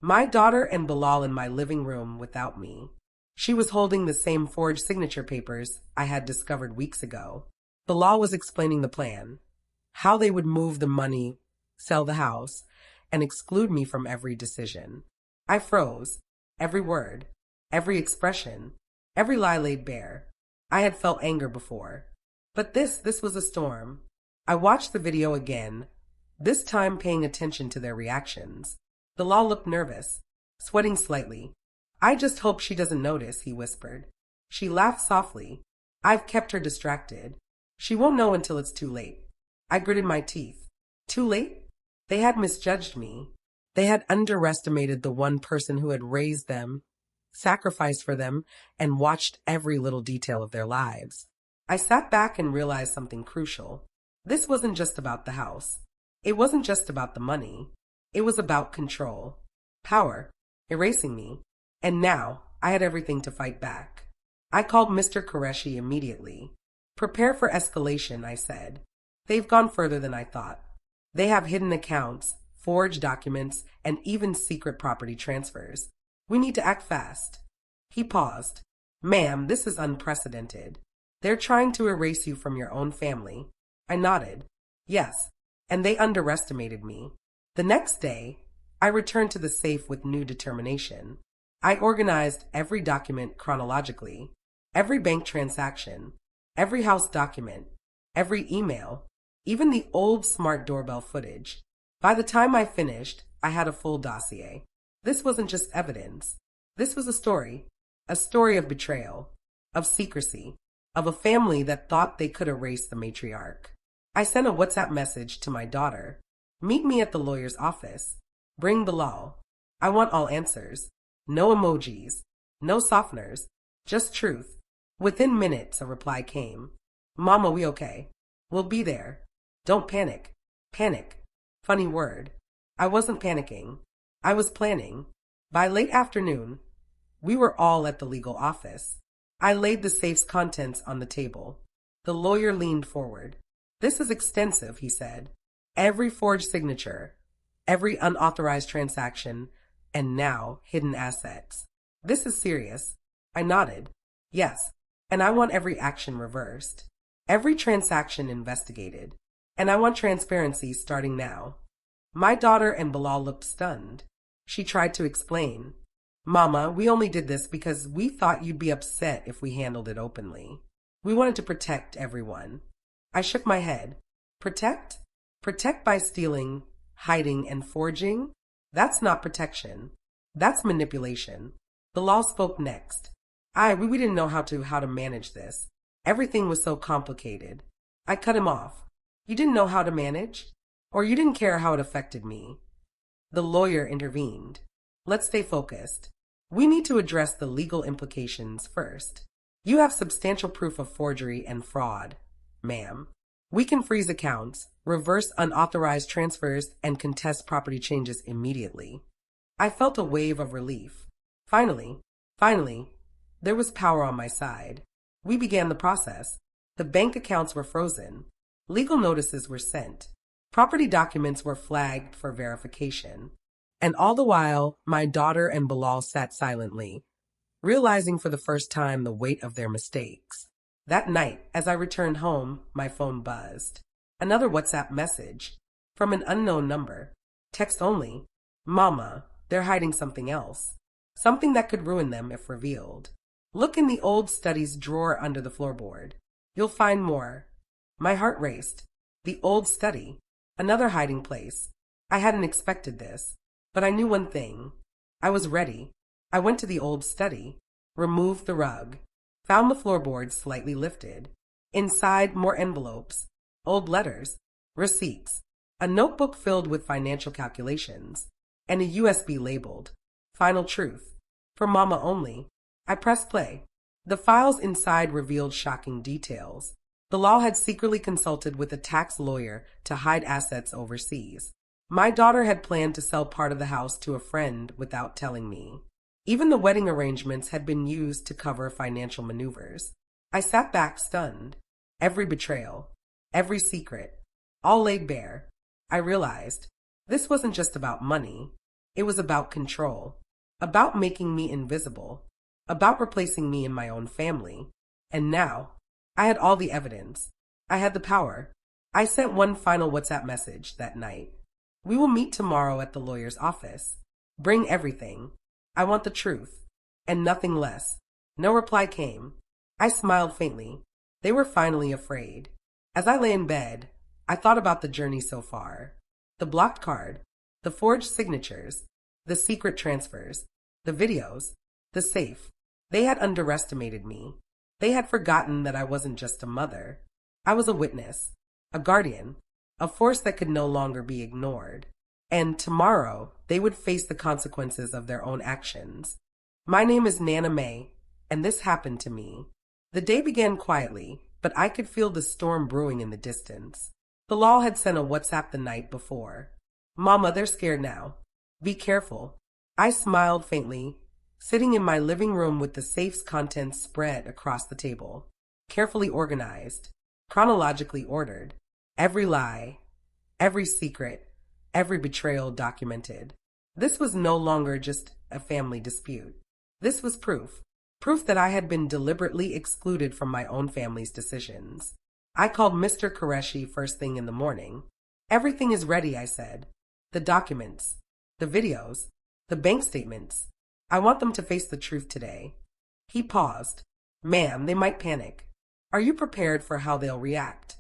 Speaker 1: My daughter and Bilal in my living room without me. She was holding the same forged signature papers I had discovered weeks ago. Bilal was explaining the plan, how they would move the money, sell the house, and exclude me from every decision. I froze. Every word, every expression, every lie laid bare. I had felt anger before. But this was a storm. I watched the video again, this time paying attention to their reactions. Bilal looked nervous, sweating slightly. "I just hope she doesn't notice," he whispered. She laughed softly. "I've kept her distracted. She won't know until it's too late." I gritted my teeth. Too late? They had misjudged me. They had underestimated the one person who had raised them, sacrificed for them, and watched every little detail of their lives. I sat back and realized something crucial. This wasn't just about the house. It wasn't just about the money. It was about control, power, erasing me. And now I had everything to fight back. I called Mr. Qureshi immediately. "Prepare for escalation," I said. "They've gone further than I thought. They have hidden accounts, forged documents, and even secret property transfers. We need to act fast." He paused. "Ma'am, this is unprecedented. They're trying to erase you from your own family." I nodded. "Yes, and they underestimated me." The next day, I returned to the safe with new determination. I organized every document chronologically, every bank transaction, every house document, every email, even the old smart doorbell footage. By the time I finished, I had a full dossier. This wasn't just evidence. This was a story of betrayal, of secrecy, of a family that thought they could erase the matriarch. I sent a WhatsApp message to my daughter. "Meet me at the lawyer's office. Bring Bilal. I want all answers. No emojis, no softeners, just truth." Within minutes, a reply came. "Mama, we okay. We'll be there. Don't panic." Panic. Funny word. I wasn't panicking. I was planning. By late afternoon, we were all at the legal office. I laid the safe's contents on the table. The lawyer leaned forward. "This is extensive," he said. "Every forged signature, every unauthorized transaction, and now hidden assets. This is serious." I nodded. "Yes, and I want every action reversed, every transaction investigated, and I want transparency starting now." My daughter and Bilal looked stunned. She tried to explain. "Mama, we only did this because we thought you'd be upset if we handled it openly. We wanted to protect everyone." I shook my head. Protect? Protect by stealing, hiding, and forging? That's not protection. That's manipulation. Bilal spoke next. We didn't know how to manage this. Everything was so complicated." I cut him off. "You didn't know how to manage? Or you didn't care how it affected me?" The lawyer intervened. "Let's stay focused. We need to address the legal implications first. You have substantial proof of forgery and fraud, ma'am. We can freeze accounts, reverse unauthorized transfers, and contest property changes immediately." I felt a wave of relief. Finally, there was power on my side. We began the process. The bank accounts were frozen. Legal notices were sent. Property documents were flagged for verification. And all the while, my daughter and Bilal sat silently, realizing for the first time the weight of their mistakes. That night, as I returned home, my phone buzzed. Another WhatsApp message from an unknown number. Text only. Mama, they're hiding something else. Something that could ruin them if revealed. Look in the old studies drawer under the floorboard. You'll find more. My heart raced. The old study. Another hiding place. I hadn't expected this, but I knew one thing. I was ready. I went to the old study, removed the rug, found the floorboard slightly lifted. Inside, more envelopes, old letters, receipts, a notebook filled with financial calculations, and a USB labeled, Final Truth, for Mama only. I pressed play. The files inside revealed shocking details. The law had secretly consulted with a tax lawyer to hide assets overseas. My daughter had planned to sell part of the house to a friend without telling me. Even the wedding arrangements had been used to cover financial maneuvers. I sat back stunned. Every betrayal, every secret, all laid bare. I realized this wasn't just about money. It was about control, about making me invisible, about replacing me in my own family. And now, I had all the evidence. I had the power. I sent one final WhatsApp message that night. We will meet tomorrow at the lawyer's office. Bring everything. I want the truth, and nothing less. No reply came. I smiled faintly. They were finally afraid. As I lay in bed, I thought about the journey so far. The blocked card, the forged signatures, the secret transfers, the videos, the safe. They had underestimated me. They had forgotten that I wasn't just a mother. I was a witness, a guardian, a force that could no longer be ignored. And tomorrow, they would face the consequences of their own actions. My name is Nana May, and this happened to me. The day began quietly, but I could feel the storm brewing in the distance. Bilal had sent a WhatsApp the night before. Mama, they're scared now. Be careful. I smiled faintly, sitting in my living room with the safe's contents spread across the table, carefully organized, chronologically ordered. Every lie, every secret, every betrayal documented. This was no longer just a family dispute. This was proof. Proof that I had been deliberately excluded from my own family's decisions. I called Mr. Qureshi first thing in the morning. Everything is ready, I said. The documents, the videos, the bank statements. I want them to face the truth today. He paused. Ma'am, they might panic. Are you prepared for how they'll react?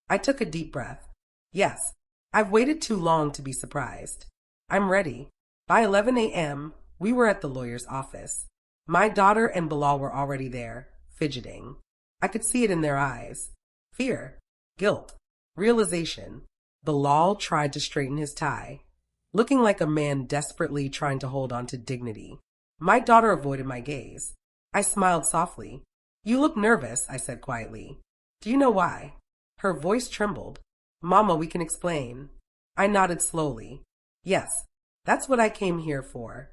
Speaker 1: I took a deep breath. Yes, I've waited too long to be surprised. I'm ready. By 11 a.m., we were at the lawyer's office. My daughter and Bilal were already there, fidgeting. I could see it in their eyes. Fear, guilt, realization. Bilal tried to straighten his tie, looking like a man desperately trying to hold on to dignity. My daughter avoided my gaze. I smiled softly. You look nervous, I said quietly. Do you know why? Her voice trembled. Mama, we can explain. I nodded slowly. Yes, that's what I came here for.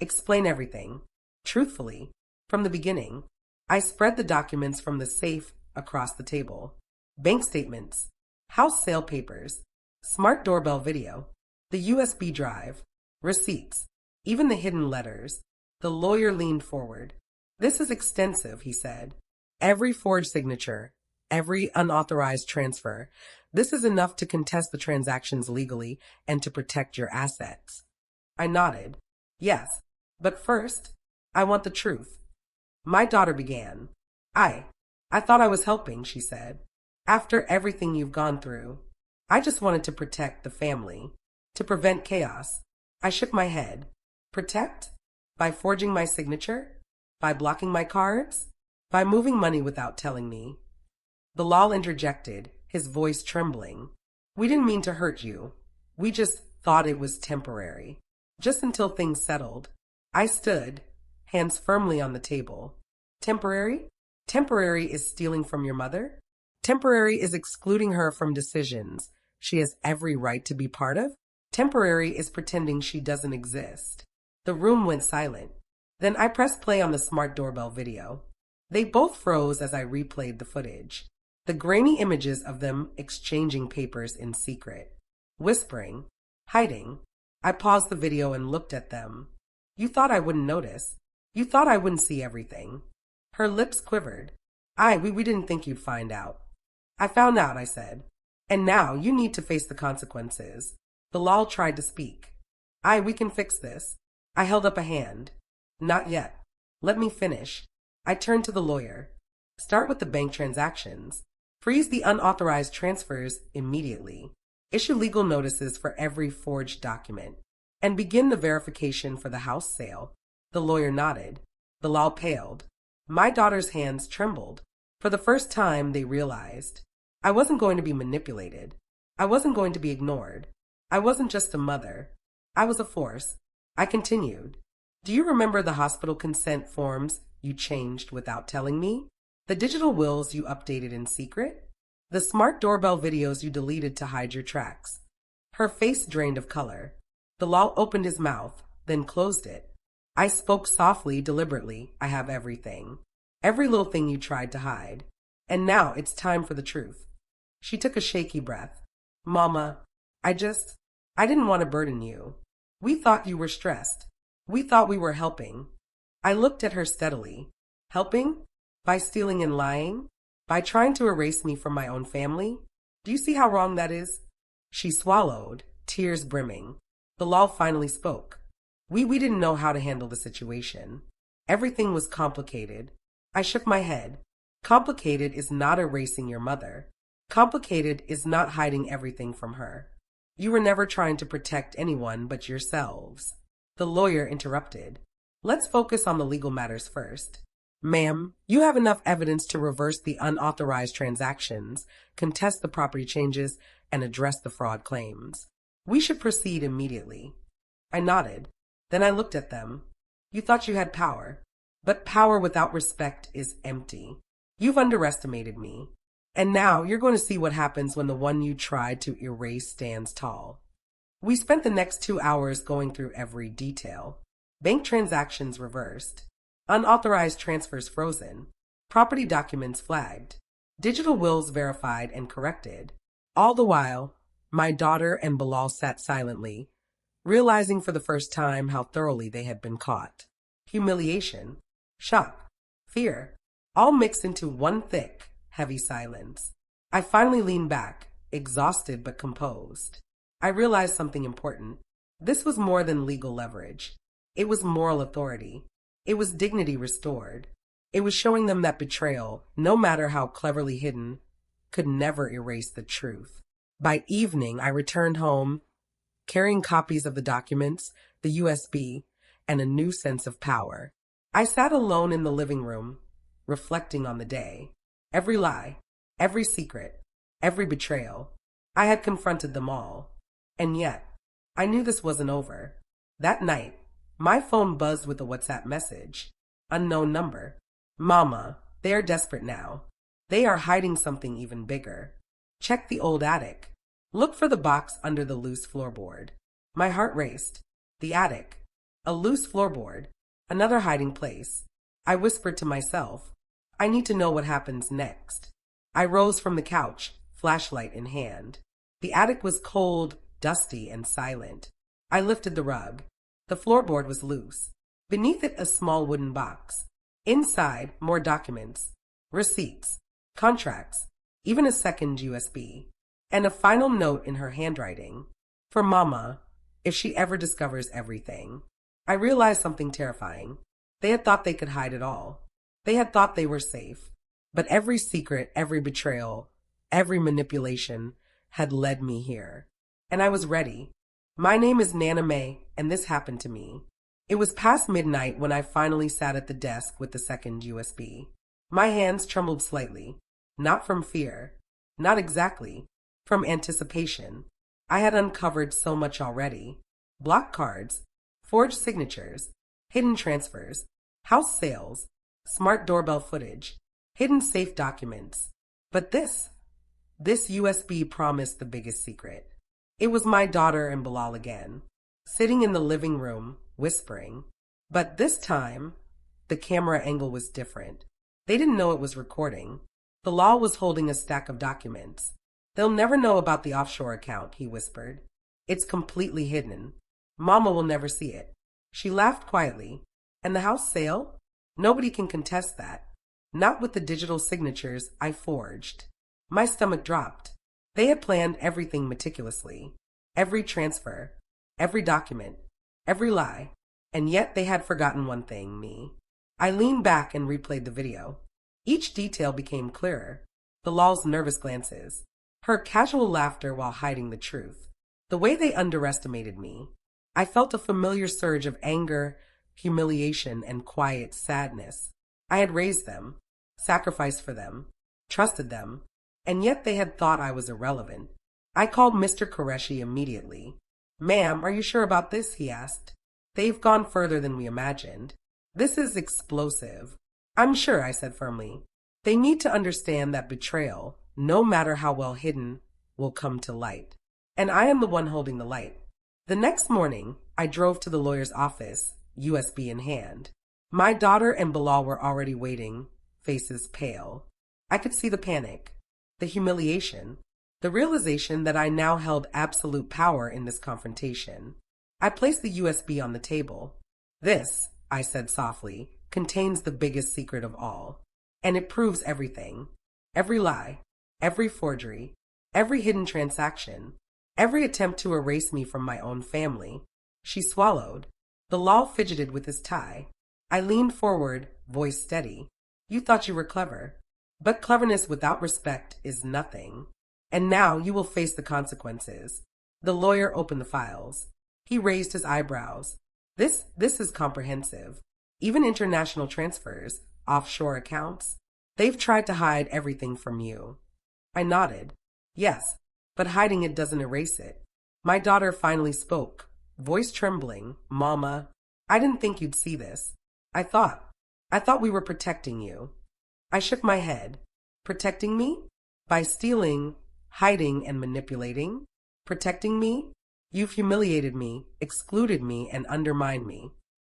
Speaker 1: Explain everything. Truthfully. From the beginning. I spread the documents from the safe across the table. Bank statements. House sale papers. Smart doorbell video. The USB drive. Receipts. Even the hidden letters. The lawyer leaned forward. This is extensive, he said. Every forged signature. Every unauthorized transfer. This is enough to contest the transactions legally and to protect your assets. I nodded. Yes, but first, I want the truth. My daughter began. I thought I was helping, she said. After everything you've gone through, I just wanted to protect the family, to prevent chaos. I shook my head. Protect? By forging my signature? By blocking my cards? By moving money without telling me? Bilal interjected, his voice trembling. We didn't mean to hurt you. We just thought it was temporary. Just until things settled. I stood, hands firmly on the table. Temporary? Temporary is stealing from your mother? Temporary is excluding her from decisions she has every right to be part of? Temporary is pretending she doesn't exist. The room went silent. Then I pressed play on the smart doorbell video. They both froze as I replayed the footage. The grainy images of them exchanging papers in secret, whispering, hiding. I paused the video and looked at them. You thought I wouldn't notice. You thought I wouldn't see everything. Her lips quivered. We didn't think you'd find out. I found out, I said. And now you need to face the consequences. Bilal tried to speak. We can fix this. I held up a hand. Not yet. Let me finish. I turned to the lawyer. Start with the bank transactions. Freeze the unauthorized transfers immediately. Issue legal notices for every forged document. And begin the verification for the house sale. The lawyer nodded. Bilal paled. My daughter's hands trembled. For the first time, they realized. I wasn't going to be manipulated. I wasn't going to be ignored. I wasn't just a mother. I was a force. I continued. Do you remember the hospital consent forms you changed without telling me? The digital wills you updated in secret? The smart doorbell videos you deleted to hide your tracks? Her face drained of color. Bilal opened his mouth, then closed it. I spoke softly, deliberately. I have everything. Every little thing you tried to hide. And now it's time for the truth. She took a shaky breath. Mama, I didn't want to burden you. We thought you were stressed. We thought we were helping. I looked at her steadily. Helping? By stealing and lying? By trying to erase me from my own family? Do you see how wrong that is? She swallowed, tears brimming. Bilal finally spoke. We didn't know how to handle the situation. Everything was complicated. I shook my head. Complicated is not erasing your mother. Complicated is not hiding everything from her. You were never trying to protect anyone but yourselves. The lawyer interrupted. Let's focus on the legal matters first. Ma'am, you have enough evidence to reverse the unauthorized transactions, contest the property changes, and address the fraud claims. We should proceed immediately. I nodded. Then I looked at them. You thought you had power. But power without respect is empty. You've underestimated me. And now you're going to see what happens when the one you tried to erase stands tall. We spent the next 2 hours going through every detail. Bank transactions reversed. Unauthorized transfers frozen. Property documents flagged. Digital wills verified and corrected. All the while, my daughter and Bilal sat silently, realizing for the first time how thoroughly they had been caught. Humiliation, shock, fear, all mixed into one thick, heavy silence. I finally leaned back, exhausted but composed. I realized something important. This was more than legal leverage. It was moral authority. It was dignity restored. It was showing them that betrayal, no matter how cleverly hidden, could never erase the truth. By evening, I returned home, carrying copies of the documents, the USB, and a new sense of power. I sat alone in the living room, reflecting on the day. Every lie, every secret, every betrayal. I had confronted them all. And yet, I knew this wasn't over. That night, my phone buzzed with a WhatsApp message. Unknown number. Mama, they are desperate now. They are hiding something even bigger. Check the old attic. Look for the box under the loose floorboard. My heart raced. The attic. A loose floorboard. Another hiding place. I whispered to myself, I need to know what happens next. I rose from the couch, flashlight in hand. The attic was cold, dusty, and silent. I lifted the rug. The floorboard was loose. Beneath it, a small wooden box. Inside, more documents, receipts, contracts, even a second USB, and a final note in her handwriting. For Mama, if she ever discovers everything. I realized something terrifying. They had thought they could hide it all. They had thought they were safe. But every secret, every betrayal, every manipulation had led me here. And I was ready. My name is Nana May, and this happened to me. It was past midnight when I finally sat at the desk with the second USB. My hands trembled slightly. Not from fear. Not exactly. From anticipation. I had uncovered so much already. Block cards, forged signatures, hidden transfers, house sales, smart doorbell footage, hidden safe documents. But this USB promised the biggest secret. It was my daughter and Bilal again, sitting in the living room, whispering. But this time, the camera angle was different. They didn't know it was recording. The law was holding a stack of documents. They'll never know about the offshore account, he whispered. It's completely hidden. Mama will never see it. She laughed quietly. And the house sale? Nobody can contest that. Not with the digital signatures I forged. My stomach dropped. They had planned everything meticulously. Every transfer, every document, every lie. And yet they had forgotten one thing, me. I leaned back and replayed the video. Each detail became clearer. The law's nervous glances. Her casual laughter while hiding the truth. The way they underestimated me. I felt a familiar surge of anger, humiliation, and quiet sadness. I had raised them, sacrificed for them, trusted them, and yet they had thought I was irrelevant. I called Mr. Qureshi immediately. Ma'am, are you sure about this? He asked. They've gone further than we imagined. This is explosive. I'm sure, I said firmly. They need to understand that betrayal, no matter how well hidden, will come to light. And I am the one holding the light. The next morning, I drove to the lawyer's office, USB in hand. My daughter and Bilal were already waiting, faces pale. I could see the panic, the humiliation, the realization that I now held absolute power in this confrontation. I placed the USB on the table. This, I said softly, contains the biggest secret of all. And it proves everything. Every lie, every forgery, every hidden transaction, every attempt to erase me from my own family. She swallowed. The law fidgeted with his tie. I leaned forward, voice steady. You thought you were clever. But cleverness without respect is nothing. And now you will face the consequences. The lawyer opened the files. He raised his eyebrows. This is comprehensive. Even international transfers, offshore accounts. They've tried to hide everything from you. I nodded. Yes, but hiding it doesn't erase it. My daughter finally spoke, voice trembling. Mama, I didn't think you'd see this. I thought we were protecting you. I shook my head. Protecting me? By stealing, hiding, and manipulating? Protecting me? You've humiliated me, excluded me, and undermined me.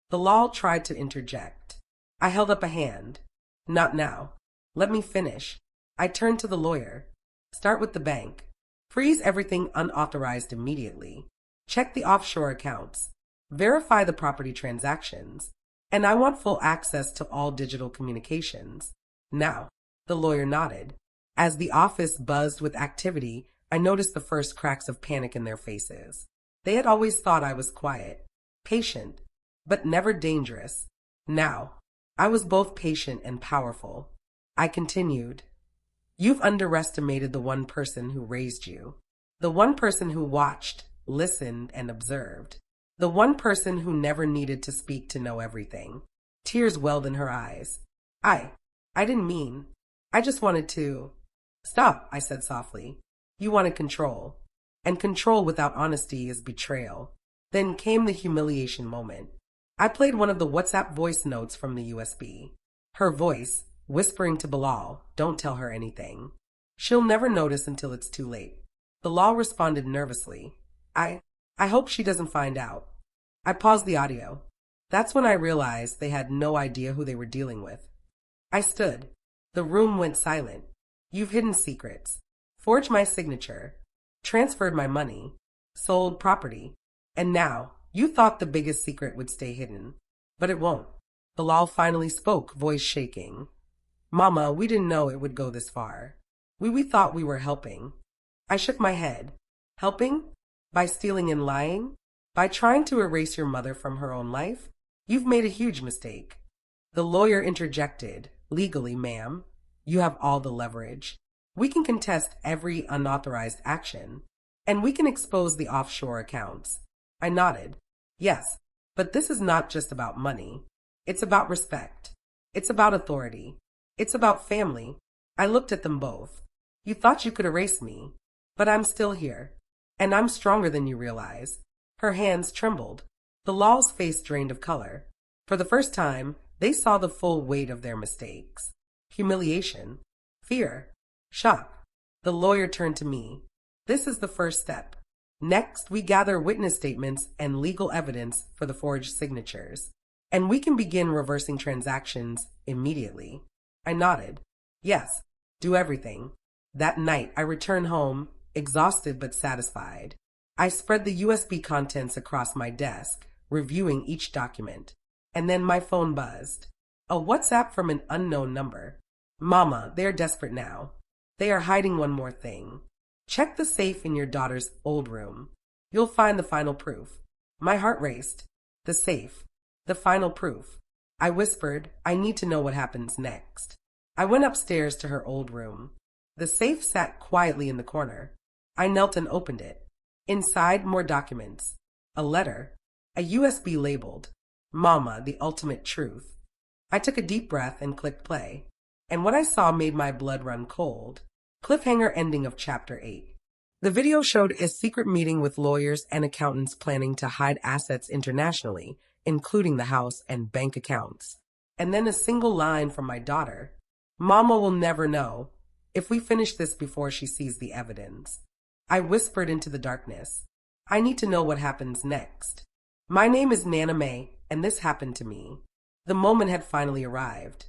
Speaker 1: The law tried to interject. I held up a hand. Not now. Let me finish. I turned to the lawyer. Start with the bank. Freeze everything unauthorized immediately. Check the offshore accounts. Verify the property transactions. And I want full access to all digital communications. Now, the lawyer nodded. As the office buzzed with activity, I noticed the first cracks of panic in their faces. They had always thought I was quiet, patient, but never dangerous. Now, I was both patient and powerful. I continued. You've underestimated the one person who raised you. The one person who watched, listened, and observed. The one person who never needed to speak to know everything. Tears welled in her eyes. I didn't mean. I just wanted to. Stop, I said softly. You wanted control. And control without honesty is betrayal. Then came the humiliation moment. I played one of the WhatsApp voice notes from the USB. Her voice, whispering to Bilal, don't tell her anything. She'll never notice until it's too late. Bilal responded nervously. I hope she doesn't find out. I paused the audio. That's when I realized they had no idea who they were dealing with. I stood. The room went silent. You've hidden secrets. Forged my signature. Transferred my money. Sold property. And now, you thought the biggest secret would stay hidden. But it won't. Bilal finally spoke, voice shaking. Mama, we didn't know it would go this far. We thought we were helping. I shook my head. Helping? By stealing and lying? By trying to erase your mother from her own life? You've made a huge mistake. The lawyer interjected. Legally, ma'am, you have all the leverage. We can contest every unauthorized action. And we can expose the offshore accounts. I nodded. Yes, but this is not just about money. It's about respect. It's about authority. It's about family. I looked at them both. You thought you could erase me, but I'm still here. And I'm stronger than you realize. Her hands trembled. The law's face drained of color. For the first time, they saw the full weight of their mistakes. Humiliation, fear, shock. The lawyer turned to me. This is the first step. Next, we gather witness statements and legal evidence for the forged signatures. And we can begin reversing transactions immediately. I nodded. Yes, do everything. That night, I returned home, exhausted but satisfied. I spread the USB contents across my desk, reviewing each document. And then my phone buzzed. A WhatsApp from an unknown number. Mama, they are desperate now. They are hiding one more thing. Check the safe in your daughter's old room. You'll find the final proof. My heart raced. The safe. The final proof. I whispered, I need to know what happens next. I went upstairs to her old room. The safe sat quietly in the corner. I knelt and opened it. Inside, more documents. A letter. A USB labeled, Mama, the ultimate truth. I took a deep breath and clicked play. And what I saw made my blood run cold. Cliffhanger ending of Chapter 8. The video showed a secret meeting with lawyers and accountants planning to hide assets internationally, including the house and bank accounts. And then a single line from my daughter. Mama will never know if we finish this before she sees the evidence. I whispered into the darkness. I need to know what happens next. My name is Nana May, and this happened to me. The moment had finally arrived.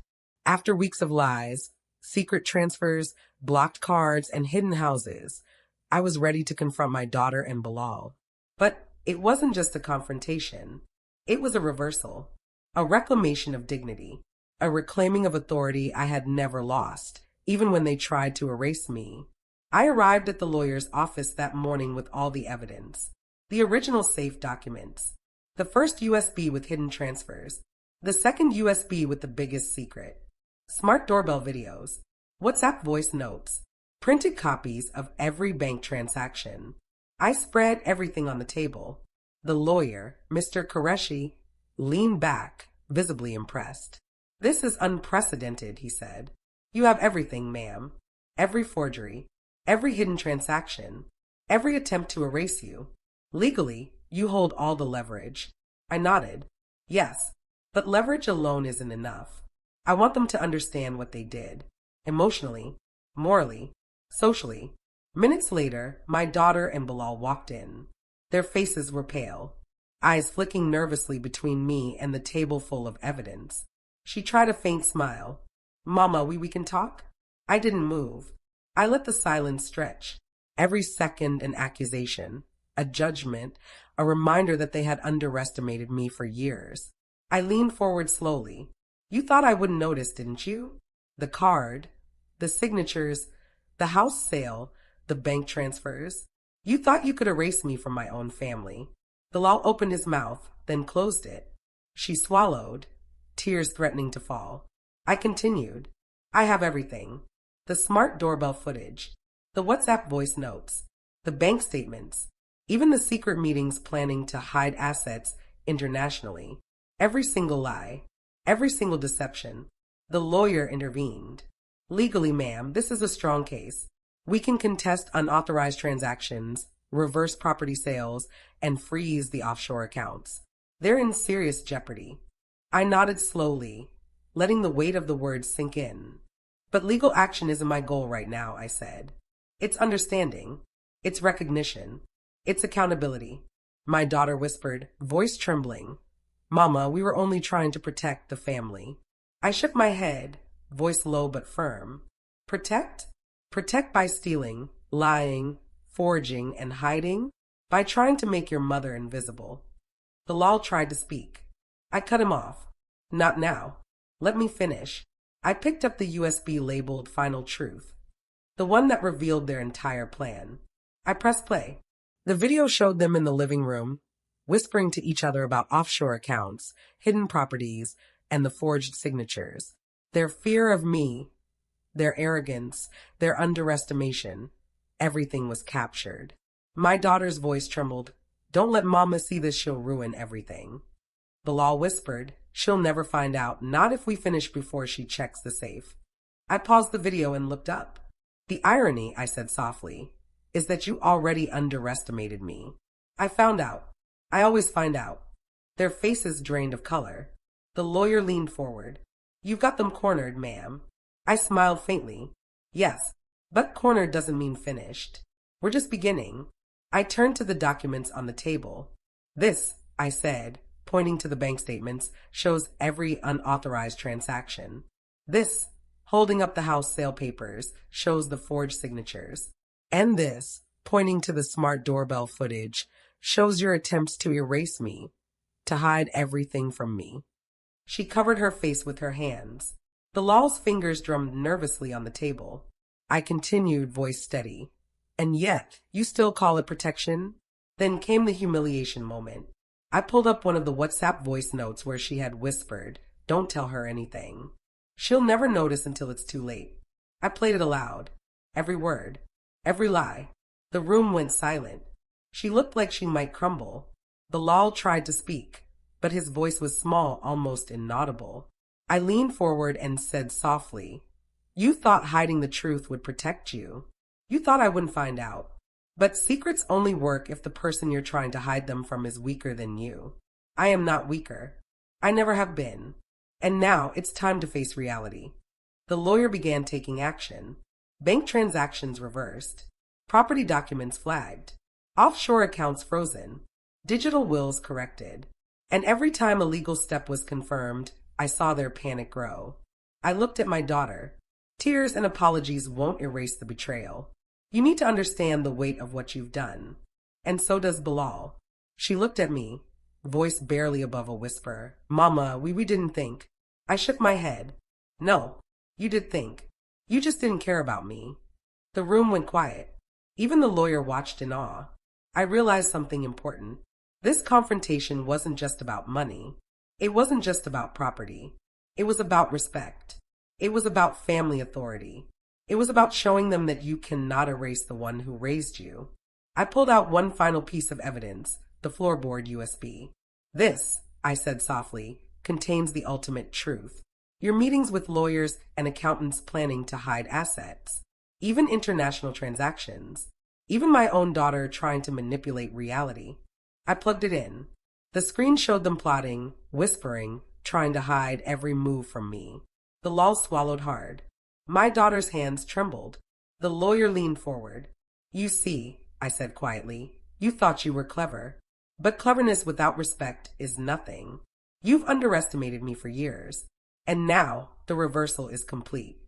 Speaker 1: After weeks of lies, secret transfers, blocked cards, and hidden houses, I was ready to confront my daughter and Bilal. But it wasn't just a confrontation. It was a reversal, a reclamation of dignity, a reclaiming of authority I had never lost, even when they tried to erase me. I arrived at the lawyer's office that morning with all the evidence. The original safe documents. The first USB with hidden transfers. The second USB with the biggest secret. Smart doorbell videos. WhatsApp voice notes. Printed copies of every bank transaction. I spread everything on the table. The lawyer, Mr. Qureshi, leaned back, visibly impressed. This is unprecedented, he said. You have everything, ma'am. Every forgery. Every hidden transaction. Every attempt to erase you. Legally, you hold all the leverage. I nodded. Yes, but leverage alone isn't enough. I want them to understand what they did. Emotionally, morally, socially. Minutes later, my daughter and Bilal walked in. Their faces were pale, eyes flicking nervously between me and the table full of evidence. She tried a faint smile. Mama, we can talk? I didn't move. I let the silence stretch. Every second an accusation, a judgment, a reminder that they had underestimated me for years. I leaned forward slowly. You thought I wouldn't notice, didn't you? The card, the signatures, the house sale, the bank transfers. You thought you could erase me from my own family. Bilal opened his mouth, then closed it. She swallowed, tears threatening to fall. I continued. I have everything. The smart doorbell footage, the WhatsApp voice notes, the bank statements, even the secret meetings planning to hide assets internationally. Every single lie, every single deception. The lawyer intervened. Legally, ma'am, this is a strong case. We can contest unauthorized transactions, reverse property sales, and freeze the offshore accounts. They're in serious jeopardy. I nodded slowly, letting the weight of the words sink in. But legal action isn't my goal right now, I said. It's understanding. It's recognition. It's accountability. My daughter whispered, voice trembling. Mama, we were only trying to protect the family. I shook my head, voice low but firm. Protect? Protect by stealing, lying, forging, and hiding? By trying to make your mother invisible. Bilal tried to speak. I cut him off. Not now. Let me finish. I picked up the USB labeled Final Truth, the one that revealed their entire plan. I pressed play. The video showed them in the living room, whispering to each other about offshore accounts, hidden properties, and the forged signatures. Their fear of me, their arrogance, their underestimation, everything was captured. My daughter's voice trembled. Don't let Mama see this, she'll ruin everything. Bilal whispered, she'll never find out, not if we finish before she checks the safe. I paused the video and looked up. The irony, I said softly, is that you already underestimated me. I found out. I always find out. Their faces drained of color. The lawyer leaned forward. You've got them cornered, ma'am. I smiled faintly. Yes, but cornered doesn't mean finished. We're just beginning. I turned to the documents on the table. This, I said, pointing to the bank statements, shows every unauthorized transaction. This holding up the house sale papers, shows the forged signatures. And this, pointing to the smart doorbell footage, shows your attempts to erase me, to hide everything from me. She covered her face with her hands. Bilal's fingers drummed nervously on the table. I continued, voice steady. And yet, you still call it protection? Then came the humiliation moment. I pulled up one of the WhatsApp voice notes where she had whispered, "Don't tell her anything. She'll never notice until it's too late." I played it aloud. Every word. Every lie. The room went silent. She looked like she might crumble. Bilal tried to speak, but his voice was small, almost inaudible. I leaned forward and said softly, "You thought hiding the truth would protect you. You thought I wouldn't find out. But secrets only work if the person you're trying to hide them from is weaker than you. I am not weaker. I never have been. And now it's time to face reality." The lawyer began taking action. Bank transactions reversed. Property documents flagged. Offshore accounts frozen. Digital wills corrected. And every time a legal step was confirmed, I saw their panic grow. I looked at my daughter. Tears and apologies won't erase the betrayal. You need to understand the weight of what you've done. And so does Bilal. She looked at me, voice barely above a whisper. "Mama, we didn't think." I shook my head. "No, you did think. You just didn't care about me." The room went quiet. Even the lawyer watched in awe. I realized something important. This confrontation wasn't just about money. It wasn't just about property. It was about respect. It was about family authority. It was about showing them that you cannot erase the one who raised you. I pulled out one final piece of evidence, the floorboard USB. "This," I said softly, "contains the ultimate truth. Your meetings with lawyers and accountants planning to hide assets. Even international transactions. Even my own daughter trying to manipulate reality." I plugged it in. The screen showed them plotting, whispering, trying to hide every move from me. Bilal swallowed hard. My daughter's hands trembled. The lawyer leaned forward. "You see," I said quietly, "you thought you were clever. But cleverness without respect is nothing. You've underestimated me for years. And now the reversal is complete."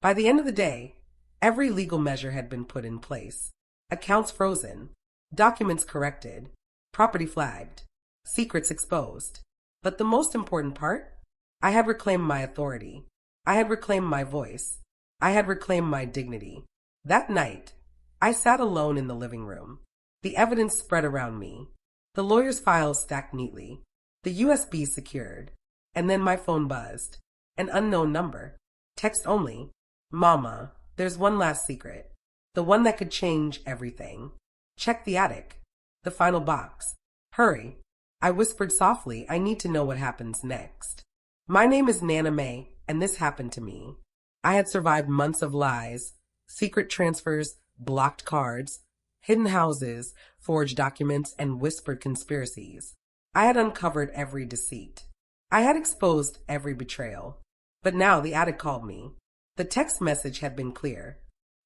Speaker 1: By the end of the day, every legal measure had been put in place. Accounts frozen. Documents corrected. Property flagged. Secrets exposed. But the most important part? I had reclaimed my authority. I had reclaimed my voice. I had reclaimed my dignity. That night, I sat alone in the living room. The evidence spread around me. The lawyer's files stacked neatly. The USB secured. And then my phone buzzed. An unknown number. Text only. "Mama, there's one last secret. The one that could change everything. Check the attic. The final box. Hurry." I whispered softly, "I need to know what happens next." My name is Nana May, and this happened to me. I had survived months of lies, secret transfers, blocked cards, hidden houses, forged documents, and whispered conspiracies. I had uncovered every deceit. I had exposed every betrayal. But now the attic called me. The text message had been clear.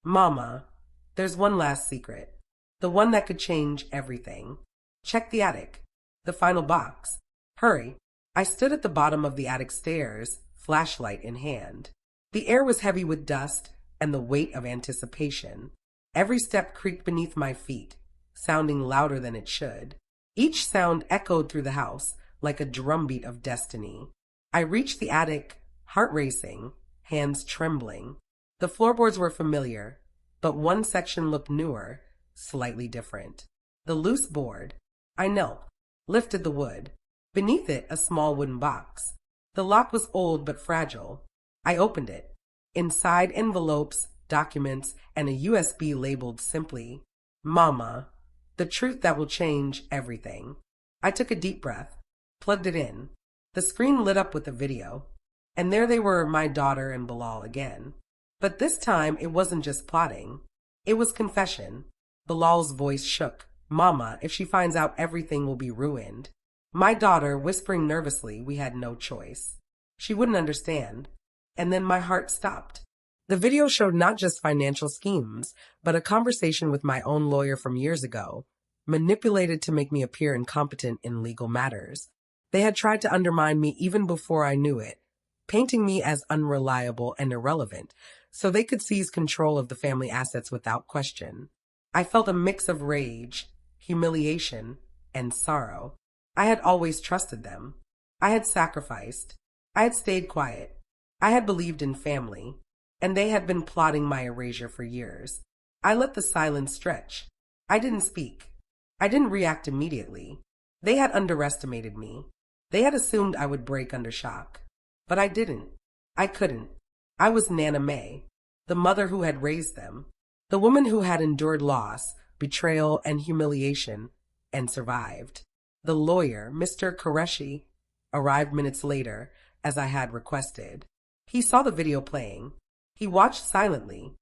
Speaker 1: "Mama, there's one last secret. The one that could change everything. Check the attic. The final box. Hurry." I stood at the bottom of the attic stairs, flashlight in hand. The air was heavy with dust and the weight of anticipation. Every step creaked beneath my feet, sounding louder than it should. Each sound echoed through the house like a drumbeat of destiny. I reached the attic, heart racing, hands trembling. The floorboards were familiar, but one section looked newer, slightly different. The loose board. I knelt, lifted the wood. Beneath it, a small wooden box. The lock was old but fragile. I opened it. Inside, envelopes, documents, and a USB labeled simply, "Mama, the truth that will change everything." I took a deep breath, plugged it in. The screen lit up with a video. And there they were, my daughter and Bilal again. But this time, it wasn't just plotting. It was confession. Bilal's voice shook. "Mama, if she finds out, everything will be ruined." My daughter, whispering nervously, we had no choice. She wouldn't understand. And then my heart stopped. The video showed not just financial schemes, but a conversation with my own lawyer from years ago, manipulated to make me appear incompetent in legal matters. They had tried to undermine me even before I knew it, painting me as unreliable and irrelevant so they could seize control of the family assets without question. I felt a mix of rage, humiliation, and sorrow. I had always trusted them. I had sacrificed. I had stayed quiet. I had believed in family, and they had been plotting my erasure for years. I let the silence stretch. I didn't speak. I didn't react immediately. They had underestimated me. They had assumed I would break under shock. But I didn't. I couldn't. I was Nana May, the mother who had raised them, the woman who had endured loss, betrayal, and humiliation, and survived. The lawyer, Mr. Qureshi, arrived minutes later, as I had requested. He saw the video playing. He watched silently.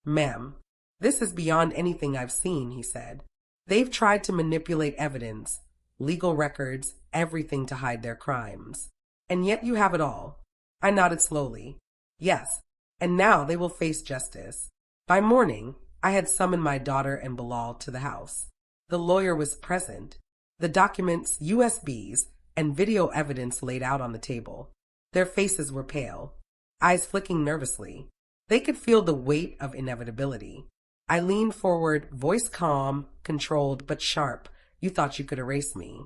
Speaker 1: Ma'am, this is beyond anything I've seen, he said. They've tried to manipulate evidence, legal records, everything to hide their crimes. And yet you have it all. I nodded slowly. Yes, and now they will face justice. By morning, I had summoned my daughter and Bilal to the house. The lawyer was present. The documents, USBs, and video evidence laid out on the table. Their faces were pale, eyes flicking nervously. They could feel the weight of inevitability. I leaned forward, voice calm, controlled, but sharp. You thought you could erase me.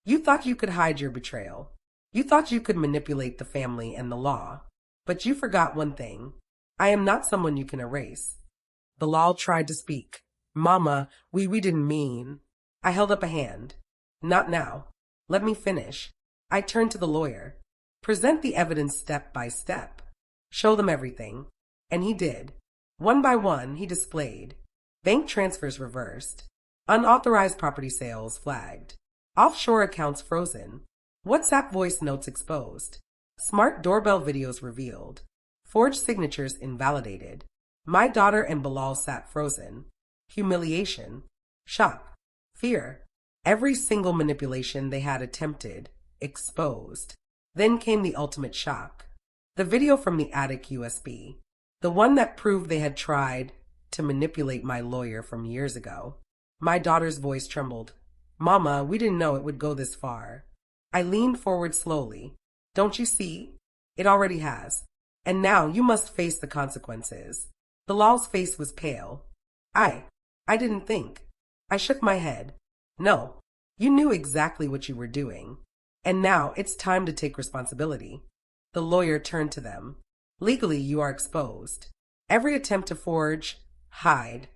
Speaker 1: You thought you could hide your betrayal. You thought you could manipulate the family and the law. But you forgot one thing. I am not someone you can erase. Bilal tried to speak. Mama, we didn't mean. I held up a hand. Not now. Let me finish. I turned to the lawyer. Present the evidence step by step. Show them everything. And he did. One by one, he displayed. Bank transfers reversed. Unauthorized property sales flagged. Offshore accounts frozen. WhatsApp voice notes exposed. Smart doorbell videos revealed. Forged signatures invalidated. My daughter and Bilal sat frozen. Humiliation. Shock. Fear. Every single manipulation they had attempted, exposed. Then came the ultimate shock. The video from the attic USB. The one that proved they had tried to manipulate my lawyer from years ago. My daughter's voice trembled. Mama, we didn't know it would go this far. I leaned forward slowly. Don't you see? It already has. And now you must face the consequences. Bilal's face was pale. I didn't think. I shook my head. No, you knew exactly what you were doing. And now it's time to take responsibility. The lawyer turned to them. Legally, you are exposed. Every attempt to forge, hide,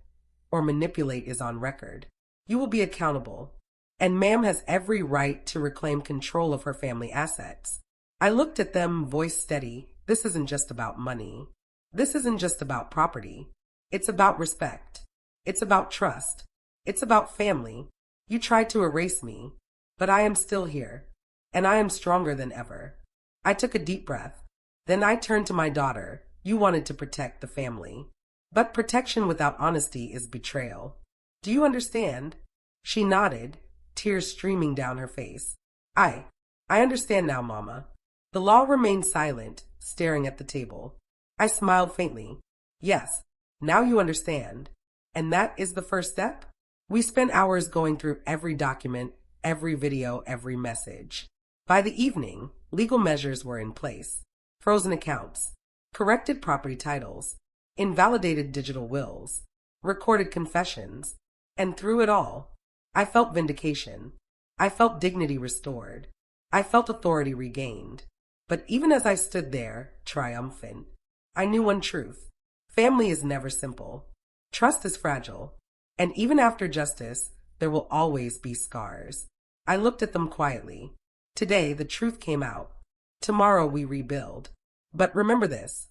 Speaker 1: or manipulate is on record. You will be accountable. And ma'am has every right to reclaim control of her family assets. I looked at them, voice steady. This isn't just about money. This isn't just about property. It's about respect. It's about trust. It's about family. You tried to erase me, but I am still here, and I am stronger than ever. I took a deep breath. Then I turned to my daughter. You wanted to protect the family. But protection without honesty is betrayal. Do you understand? She nodded, tears streaming down her face. I understand now, Mama. Bilal remained silent, staring at the table. I smiled faintly. Yes, now you understand. And that is the first step? We spent hours going through every document, every video, every message. By the evening, legal measures were in place. Frozen accounts, corrected property titles, invalidated digital wills, recorded confessions. And through it all, I felt vindication. I felt dignity restored. I felt authority regained. But even as I stood there, triumphant, I knew one truth. Family is never simple. Trust is fragile. And even after justice, there will always be scars. I looked at them quietly. Today, the truth came out. Tomorrow, we rebuild. But remember this.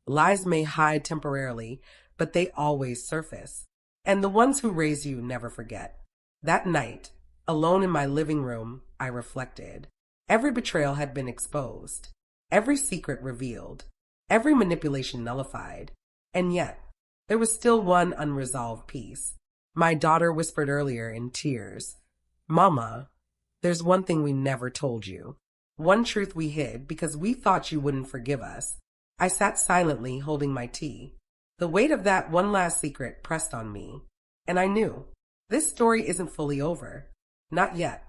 Speaker 1: Lies may hide temporarily, but they always surface. And the ones who raise you never forget. That night, alone in my living room, I reflected. Every betrayal had been exposed. Every secret revealed. Every manipulation nullified. And yet, there was still one unresolved piece. My daughter whispered earlier in tears, Mama, there's one thing we never told you. One truth we hid because we thought you wouldn't forgive us. I sat silently holding my tea. The weight of that one last secret pressed on me. And I knew, this story isn't fully over. Not yet.